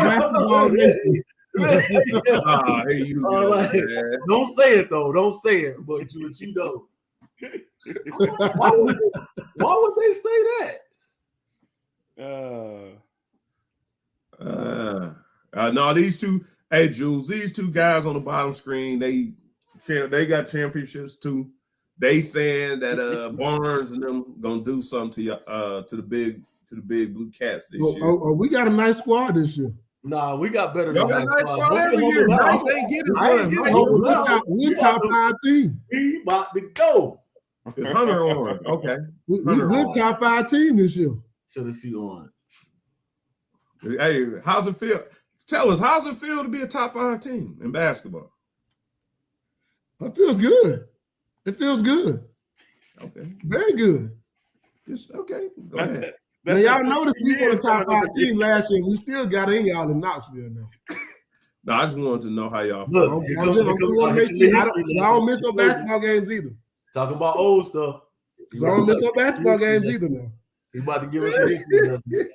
[SPEAKER 3] basketball nation.
[SPEAKER 4] Don't say it though. Don't say it, but you know. Why would they say that?
[SPEAKER 1] No, these two. Hey, Jules, these two guys on the bottom screen, they got championships too. They saying that Barnes and them gonna do something to the big Blue Cats this year.
[SPEAKER 3] We got a nice squad this year.
[SPEAKER 4] Nah, we got better
[SPEAKER 1] than
[SPEAKER 4] that.
[SPEAKER 1] Nice squad every year. Nice ain't getting
[SPEAKER 3] we top 5 team.
[SPEAKER 4] We about to go.
[SPEAKER 1] It's Hunter on. Okay.
[SPEAKER 3] We're top 5 team this year.
[SPEAKER 4] Tennessee on.
[SPEAKER 1] Hey, how's it feel? Tell us, how's it feel to be a top 5 team in basketball?
[SPEAKER 3] It feels good. It feels good.
[SPEAKER 1] Okay.
[SPEAKER 3] Very good.
[SPEAKER 1] Just okay. Go ahead.
[SPEAKER 3] Now, y'all noticed we were a top 5 team last year. We still got in y'all in Knoxville now.
[SPEAKER 1] No, I just wanted to know how y'all
[SPEAKER 3] feel. I don't miss no basketball games either.
[SPEAKER 4] Talking about old stuff.
[SPEAKER 3] I don't miss no basketball games either now.
[SPEAKER 4] He about to give us a history.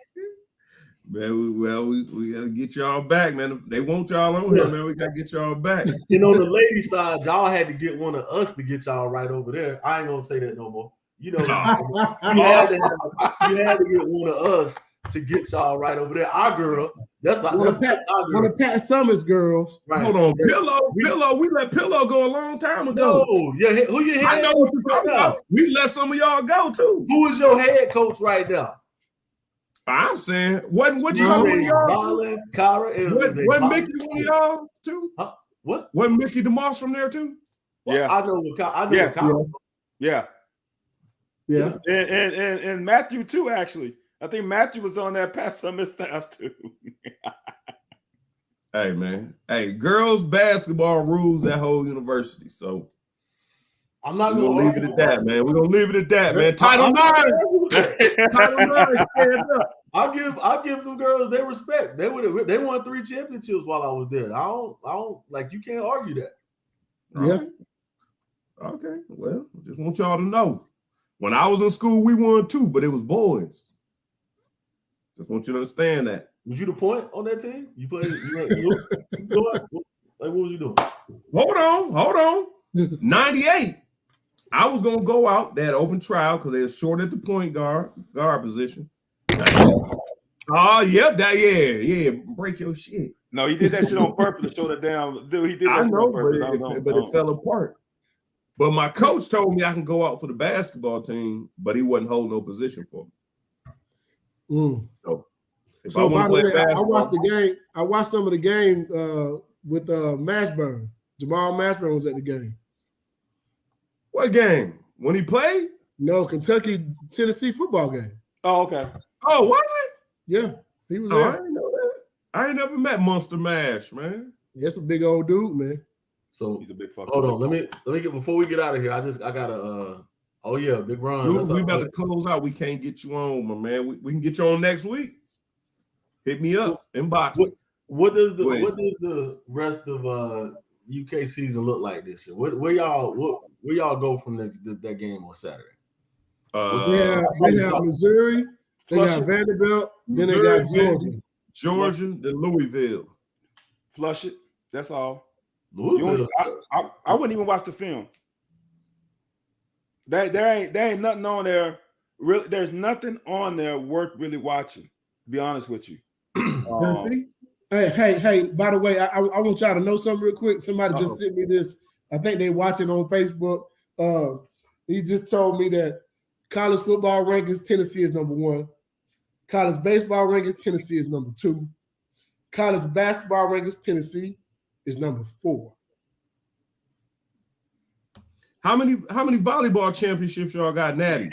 [SPEAKER 1] Man, we gotta get y'all back, man. They want y'all on here, man. We gotta get y'all back.
[SPEAKER 4] You know, the lady side, y'all had to get one of us to get y'all right over there. I ain't gonna say that no more. You know, you had to get one of us to get y'all right over there. Our girl, that's our girl.
[SPEAKER 3] One of Pat Summers girls.
[SPEAKER 1] Right. Hold on, Pillow. We let Pillow go a long time ago.
[SPEAKER 4] No, who your head?
[SPEAKER 1] I know what you're talking about. We let some of y'all go too.
[SPEAKER 4] Who is your head coach right now?
[SPEAKER 1] I'm saying, what you call one of y'all? What Mickey one of y'all too?
[SPEAKER 4] Huh? What?
[SPEAKER 1] Wasn't Mickey DeMoss from there too?
[SPEAKER 4] Well, yeah, I know.
[SPEAKER 2] Yeah. And Matthew too. Actually, I think Matthew was on that Pat Summers staff too.
[SPEAKER 1] Hey man, girls basketball rules that whole university. So
[SPEAKER 4] I'm not
[SPEAKER 1] gonna leave it at that, man. We're gonna leave it at that, man. Title IX. Title IX, stand up.
[SPEAKER 4] I'll give them girls their respect. They won 3 championships while I was there. I don't like, you can't argue that.
[SPEAKER 3] Yeah.
[SPEAKER 1] Okay. Well, just want y'all to know. When I was in school, we won 2, but it was boys. Just want you to understand that.
[SPEAKER 4] Was you the point on that team? You played. Like, what was you doing?
[SPEAKER 1] Hold on. 98. I was gonna go out. They had open trial because they were short at the point guard position. Oh, yeah, yeah. Break your shit.
[SPEAKER 2] No, he did that shit on purpose to show that down. Dude, he did that
[SPEAKER 1] I know,
[SPEAKER 2] on purpose.
[SPEAKER 1] but it fell apart. But my coach told me I can go out for the basketball team, but he wasn't holding no position for me. So if I want to play basketball,
[SPEAKER 3] I watched the game. I watched some of the game with Mashburn. Jamal Mashburn was at the game.
[SPEAKER 1] What game? When he played?
[SPEAKER 3] No, Kentucky-Tennessee football game.
[SPEAKER 2] Oh, okay.
[SPEAKER 1] Oh, was it?
[SPEAKER 3] Yeah, he was there.
[SPEAKER 1] I didn't know that. I ain't never met Monster Mash, man.
[SPEAKER 3] That's a big old dude, man.
[SPEAKER 4] So
[SPEAKER 2] he's a big fucker.
[SPEAKER 4] Hold on, let me get before we get out of here. I gotta oh yeah, Big Ron.
[SPEAKER 1] We about to close out. We can't get you on, my man. We can get you on next week. Hit me up, inbox.
[SPEAKER 4] What does the rest of UK season look like this year? Where y'all go from that game on Saturday?
[SPEAKER 3] They have Missouri, they got Vanderbilt, then they got
[SPEAKER 1] Georgia, then Louisville.
[SPEAKER 2] Flush it. That's all.
[SPEAKER 4] Louisville.
[SPEAKER 2] I wouldn't even watch the film. There ain't nothing on there. Really, there's nothing on there worth really watching. To be honest with you.
[SPEAKER 3] Hey! By the way, I want y'all to know something real quick. Somebody just sent me this. I think they watch it on Facebook. He just told me that college football rankings, Tennessee is number 1. College baseball rankings, Tennessee is number 2. College basketball rankings, Tennessee is number 4.
[SPEAKER 1] How many volleyball championships y'all got, Natty?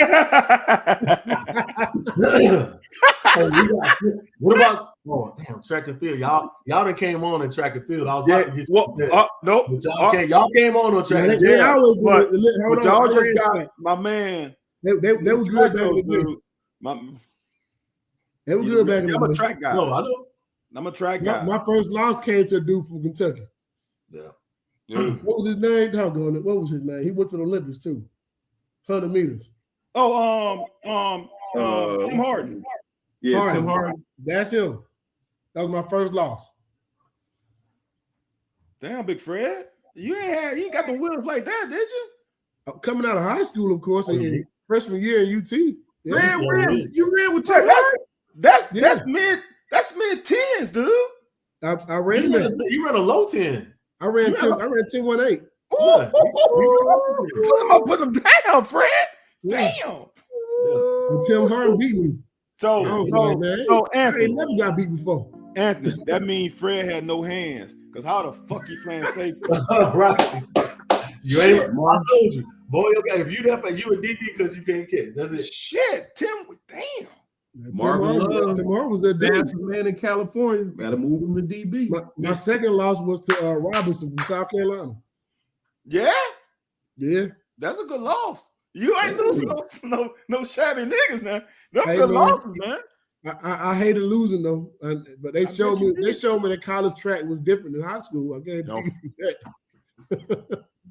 [SPEAKER 4] What about track and field? Y'all done came on in track and field. I was about to get
[SPEAKER 2] nope.
[SPEAKER 4] Y'all came on track and field.
[SPEAKER 2] But y'all just got my man.
[SPEAKER 3] They were good back in the day. They were good back in the day.
[SPEAKER 2] I'm a track guy.
[SPEAKER 4] No, I know.
[SPEAKER 2] I'm a track guy.
[SPEAKER 3] My first loss came to a dude from Kentucky.
[SPEAKER 4] Yeah.
[SPEAKER 3] What was his name? Doggone it. What was his name? He went to the Olympics too. 100 meters.
[SPEAKER 2] Tim Harden.
[SPEAKER 1] Yeah, Tim Harden.
[SPEAKER 3] That's him. That was my first loss.
[SPEAKER 2] Damn, Big Fred. You ain't got the wheels like that, did you?
[SPEAKER 3] Coming out of high school, of course, in freshman year in UT.
[SPEAKER 1] Yeah. You ran with Tim Harden?
[SPEAKER 2] That's mid tens, dude.
[SPEAKER 3] I ran that.
[SPEAKER 4] You ran a low 10.
[SPEAKER 3] I ran 10-1-8.
[SPEAKER 2] Put him down, Fred.
[SPEAKER 3] Yeah.
[SPEAKER 2] Damn.
[SPEAKER 3] And Tim Harden beat me.
[SPEAKER 2] So Anthony,
[SPEAKER 3] I never got beat before.
[SPEAKER 2] Anthony, that means Fred had no hands. Because how the fuck you playing safety?
[SPEAKER 4] Right. You ain't. I told you, boy. Okay, if you that fast, you a DB because you can't catch. That's it.
[SPEAKER 2] Shit, Tim. Damn.
[SPEAKER 1] Marvin Love,
[SPEAKER 3] Tim Harden was a
[SPEAKER 1] dancing man in California. Got to move him to DB.
[SPEAKER 3] My second loss was to Robinson from South Carolina.
[SPEAKER 2] Yeah,
[SPEAKER 3] that's
[SPEAKER 2] a good loss. You ain't losing no shabby niggas now. That's good losses, man.
[SPEAKER 3] I hated losing though, but they showed me that college track was different than high school. I guarantee you that.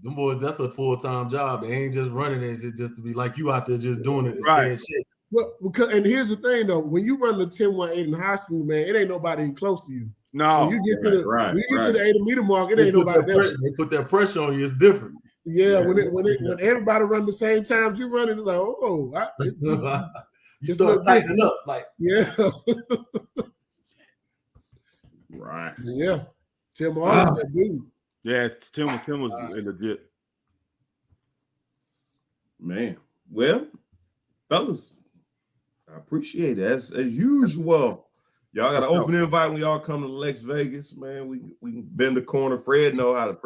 [SPEAKER 4] Them boys, that's a full-time job. They ain't just running it just to be like you out there just doing it.
[SPEAKER 2] Right.
[SPEAKER 4] Shit.
[SPEAKER 3] Well, and here's the thing though, when you run the 10-1-8 in high school, man, it ain't nobody close to you.
[SPEAKER 2] No,
[SPEAKER 3] when you get to the 80-meter mark, it ain't nobody there.
[SPEAKER 4] They put that pressure on you. It's different.
[SPEAKER 3] Yeah, when everybody run the same times you run, it's like,
[SPEAKER 4] you start tightening up, like
[SPEAKER 1] right.
[SPEAKER 3] Yeah, Tim Harden was that dude.
[SPEAKER 2] Yeah, Tim was legit.
[SPEAKER 1] Man, well, fellas, I appreciate it as usual. Y'all got an open invite when y'all come to Lex Vegas, man. We can bend the corner. Fred know how.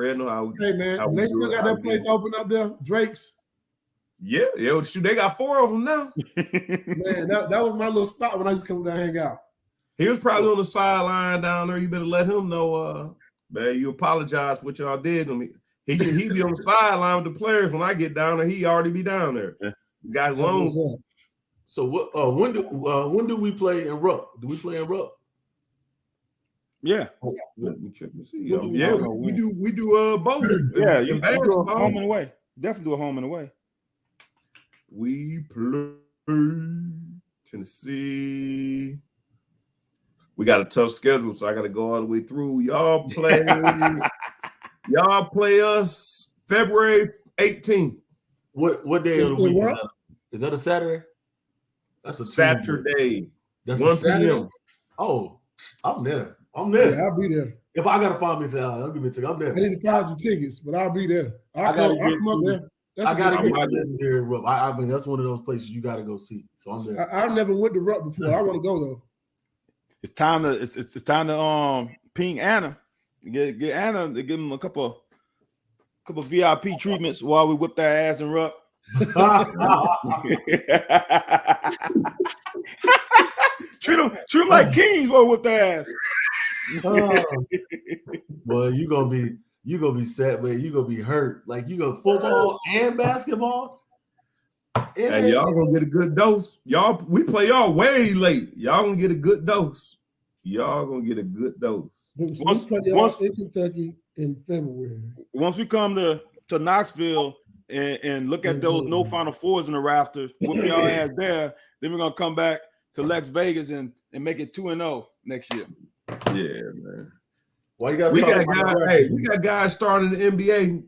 [SPEAKER 3] Hey man, they still got that place open up there, Drake's.
[SPEAKER 1] Yeah, shoot, they got 4 of them now.
[SPEAKER 3] Man, that was my little spot when I used to come down and hang out.
[SPEAKER 1] He was probably on the sideline down there. You better let him know, man. You apologize for what y'all did to me. He be on the sideline with the players. When I get down there, he already be down there.
[SPEAKER 2] Yeah.
[SPEAKER 1] Guys, long.
[SPEAKER 4] So what? When do we play in Rupp? Do we play in Rupp?
[SPEAKER 2] Yeah.
[SPEAKER 1] Let me check and see. We do both.
[SPEAKER 2] Yeah, you do a home and away. Definitely do a home and away.
[SPEAKER 1] We play Tennessee. We got a tough schedule, so I got to go all the way through. Y'all play us February 18th.
[SPEAKER 4] What day of the week is that? A Saturday? That's a
[SPEAKER 1] Saturday.
[SPEAKER 4] That's
[SPEAKER 1] 1 p.m.
[SPEAKER 4] Oh, I'm there. Yeah,
[SPEAKER 3] I'll be there.
[SPEAKER 4] If I gotta find me a ticket, I'll give me a ticket. I'm there.
[SPEAKER 3] I need to find some tickets, but I'll be there.
[SPEAKER 4] I gotta get
[SPEAKER 3] there.
[SPEAKER 4] Rupp. I mean, that's one of those places you gotta go see. So I'm there.
[SPEAKER 3] I never went to Rupp before. I want to go though.
[SPEAKER 2] It's time to ping Anna. Get Anna to give him a couple VIP treatments while we whip their ass and Rupp. treat them like kings while whip their ass.
[SPEAKER 4] Well, you gonna be you gonna be set, man. You gonna be hurt. Like you go football and basketball.
[SPEAKER 1] And y'all gonna get a good dose. We play y'all way late. Y'all gonna get a good dose. Y'all gonna get a good dose.
[SPEAKER 3] Once in Kentucky in February.
[SPEAKER 2] Once we come to Knoxville and look at those no Final Fours in the rafters, whoop y'all ass there, then we're gonna come back to Lex Vegas and make it 2-0 next year.
[SPEAKER 1] Yeah, man.
[SPEAKER 4] Why you got?
[SPEAKER 1] We got guys. Hey, we got guys starting the NBA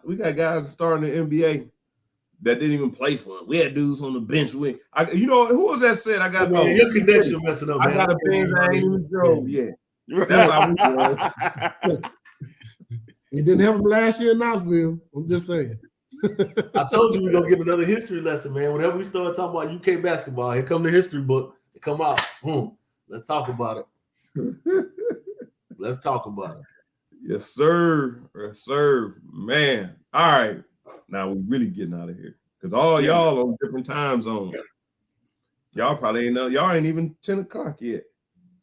[SPEAKER 1] We got guys starting the NBA that didn't even play for it. We had dudes on the bench. You know who was that said? I got
[SPEAKER 4] your connection messing up.
[SPEAKER 1] I got a bench. I ain't even drove yet. That's how we doing.
[SPEAKER 3] It didn't happen last year in Knoxville. I'm just saying.
[SPEAKER 4] I told you we're gonna get another history lesson, man. Whenever we start talking about UK basketball, here come the history book. It come out. Let's talk about it. Let's talk about it.
[SPEAKER 1] Yes, sir. Yes, sir. Man. All right. Now we're really getting out of here. Because all y'all on different time zones. Y'all probably ain't know. Y'all ain't even 10 o'clock yet.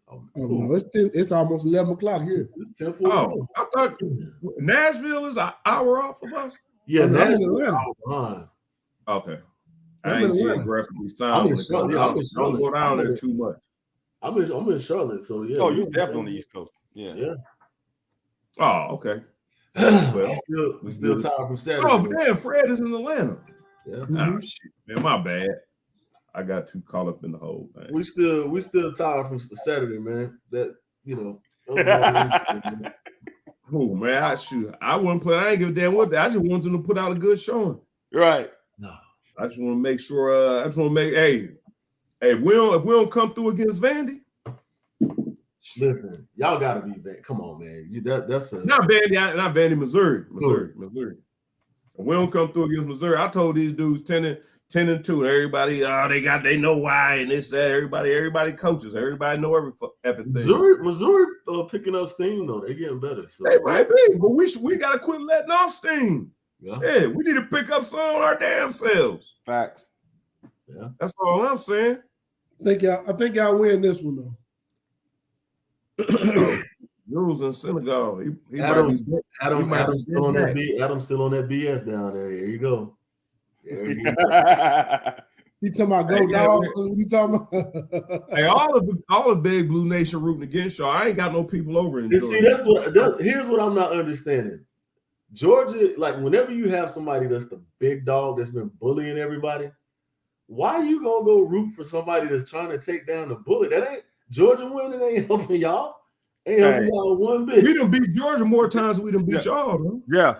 [SPEAKER 3] Oh no, it's almost 11 o'clock here.
[SPEAKER 4] It's 10:40.
[SPEAKER 1] Oh, I thought Nashville is an hour off of us.
[SPEAKER 4] Yeah,
[SPEAKER 3] Nashville.
[SPEAKER 1] Okay. I ain't geographically sound.
[SPEAKER 4] I'm
[SPEAKER 1] don't go down there too much.
[SPEAKER 4] I'm in Charlotte, so yeah.
[SPEAKER 2] Oh, you definitely on the East Coast. Yeah.
[SPEAKER 1] Oh, okay.
[SPEAKER 4] Well, we still tired from Saturday.
[SPEAKER 1] Oh, damn, Fred is in Atlanta.
[SPEAKER 4] Yeah.
[SPEAKER 1] Oh, shit, man, my bad. I got too caught up in the whole thing.
[SPEAKER 4] We still tired from Saturday, man. That
[SPEAKER 1] Oh man, I wouldn't play. I ain't give a damn what. I just want them to put out a good showing.
[SPEAKER 2] Right.
[SPEAKER 4] No.
[SPEAKER 1] I just want to make sure. I just want to make. Hey, if we don't come through against Vandy.
[SPEAKER 4] Listen, y'all gotta be that. Come on, man. That's
[SPEAKER 1] not Vandy, Missouri. If we don't come through against Missouri, I told these dudes 10-2. Everybody, they know why, and this, that. Everybody coaches. Everybody know everything.
[SPEAKER 4] Missouri picking up steam though. They're getting better. So.
[SPEAKER 1] They might be, but we gotta quit letting off steam.
[SPEAKER 4] Yeah.
[SPEAKER 1] Shit, we need to pick up some of our damn selves.
[SPEAKER 2] Facts.
[SPEAKER 4] Yeah,
[SPEAKER 1] that's all I'm saying.
[SPEAKER 3] I think y'all win this one though.
[SPEAKER 1] Rules in Senegal.
[SPEAKER 4] Adam's still on that BS down there. Here you go.
[SPEAKER 3] You talking about go dogs? What you talking about?
[SPEAKER 1] Hey, all the big Blue Nation rooting against y'all. I ain't got no people over in Georgia.
[SPEAKER 4] See, here's what I'm not understanding. Georgia, like whenever you have somebody that's the big dog that's been bullying everybody, why are you gonna go root for somebody that's trying to take down the bully? That ain't Georgia winning. Ain't helping y'all. Ain't helping y'all one bit.
[SPEAKER 1] We done beat Georgia more times than we done beat y'all. Bro.
[SPEAKER 2] Yeah.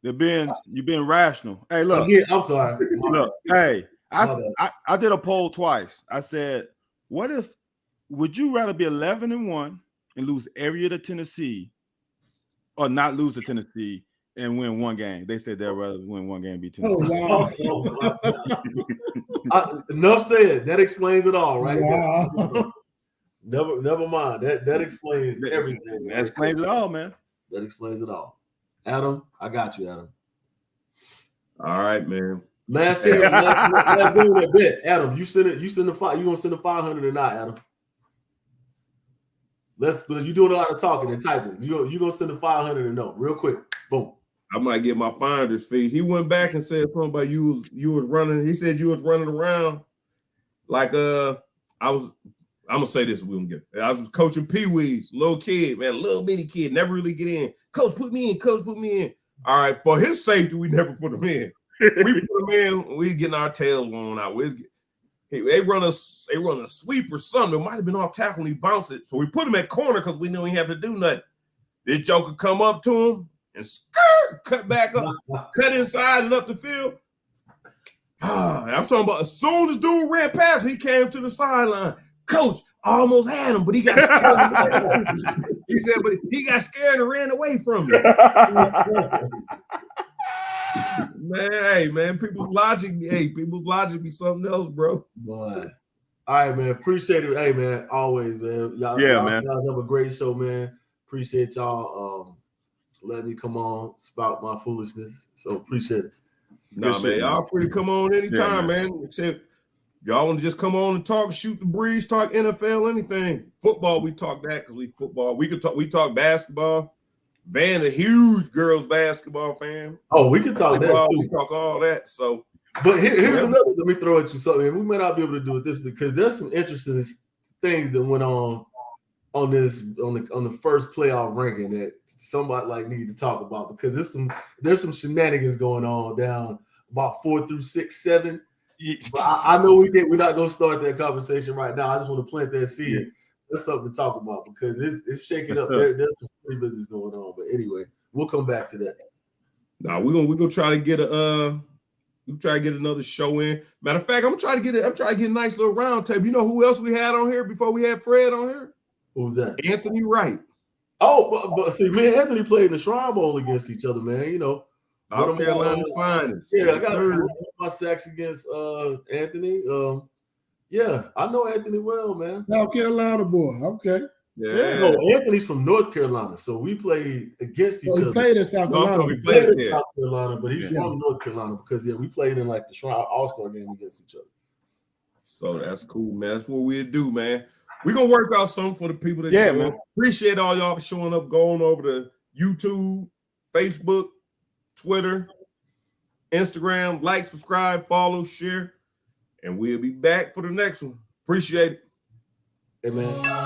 [SPEAKER 2] You're being rational. Hey, look.
[SPEAKER 4] Again, I'm sorry.
[SPEAKER 2] Look, hey, I did a poll twice. I said, would you rather be 11-1 and lose every year to Tennessee, or not lose to Tennessee and win one game? They said they'd rather win one game and beat Tennessee.
[SPEAKER 3] Oh,
[SPEAKER 4] wow. Enough said. That explains it all, right?
[SPEAKER 3] Wow.
[SPEAKER 4] Never mind. That explains everything.
[SPEAKER 2] That explains it all, man.
[SPEAKER 4] That explains it all. Adam, I got you, Adam.
[SPEAKER 1] All right, man.
[SPEAKER 4] Last year, let's go with that bet. Adam, you send the 5. You gonna send the 500 or not, Adam? You doing a lot of talking and typing. You gonna send the 500 or no? Real quick, boom.
[SPEAKER 1] I might get my finder's fees. He went back and said something about you was running. He said you was running around like I'm gonna say this. We gonna get it. I was coaching Pee-wees, little kid, man, little bitty kid, never really get in. Coach, put me in. All right, for his safety, we never put him in. We put him in. We getting our tails blown out. They run a sweep or something. It might have been off tackle and he bounced it. So we put him at corner because we knew he had to do nothing. This joker come up to him and cut back up, cut inside and up the field. I'm talking about as soon as dude ran past, he came to the sideline. Coach, I almost had him, but he got scared. He said, but he got scared and ran away from me. Man, people's logic be something else, bro.
[SPEAKER 4] Boy. All right, man. Appreciate it. Hey, man, always, man. Y'all guys have a great show, man. Appreciate y'all letting me come on, spout my foolishness. So appreciate it.
[SPEAKER 1] Nah, man, y'all free to come on anytime, man. Except y'all want to just come on and talk, shoot the breeze, talk NFL, anything. Football, we talk that because we football. We talk basketball. Van, a huge girls basketball fan.
[SPEAKER 4] Oh, we can talk that too.
[SPEAKER 1] We talk all that. So,
[SPEAKER 4] but here's another. Let me throw at you something. We may not be able to do this because there's some interesting things that went on the first playoff ranking that somebody like need to talk about because there's some shenanigans going on down about 4 through 6, 7. But I know we're not gonna start that conversation right now. I just want to plant that seed. Yeah. There's something to talk about because it's shaking up. There's some funny business going on. But anyway, we'll come back to that.
[SPEAKER 1] Now we're gonna try to get another show in. Matter of fact, I'm trying to get a nice little round table. You know who else we had on here before we had Fred on here?
[SPEAKER 4] Who's that?
[SPEAKER 1] Anthony Wright.
[SPEAKER 4] Oh, but see, me and Anthony played in the Shrine Bowl against each other, man. You know,
[SPEAKER 1] South Carolina's finest.
[SPEAKER 4] Yeah, I got my sacks against Anthony. Yeah, I know Anthony well, man.
[SPEAKER 3] South Carolina boy. Okay.
[SPEAKER 1] Yeah.
[SPEAKER 4] No, Anthony's from North Carolina, so we played against each other.
[SPEAKER 3] He played in South Carolina.
[SPEAKER 4] We played in South Carolina, but he's from North Carolina because we played in like the Shrine All-Star game against each other.
[SPEAKER 1] So that's cool, man. That's what we do, man. We're gonna work out something for the people that show up. Appreciate all y'all for showing up, going over to YouTube, Facebook, Twitter, Instagram, like, subscribe, follow, share, and we'll be back for the next one. Appreciate it.
[SPEAKER 4] Hey, man.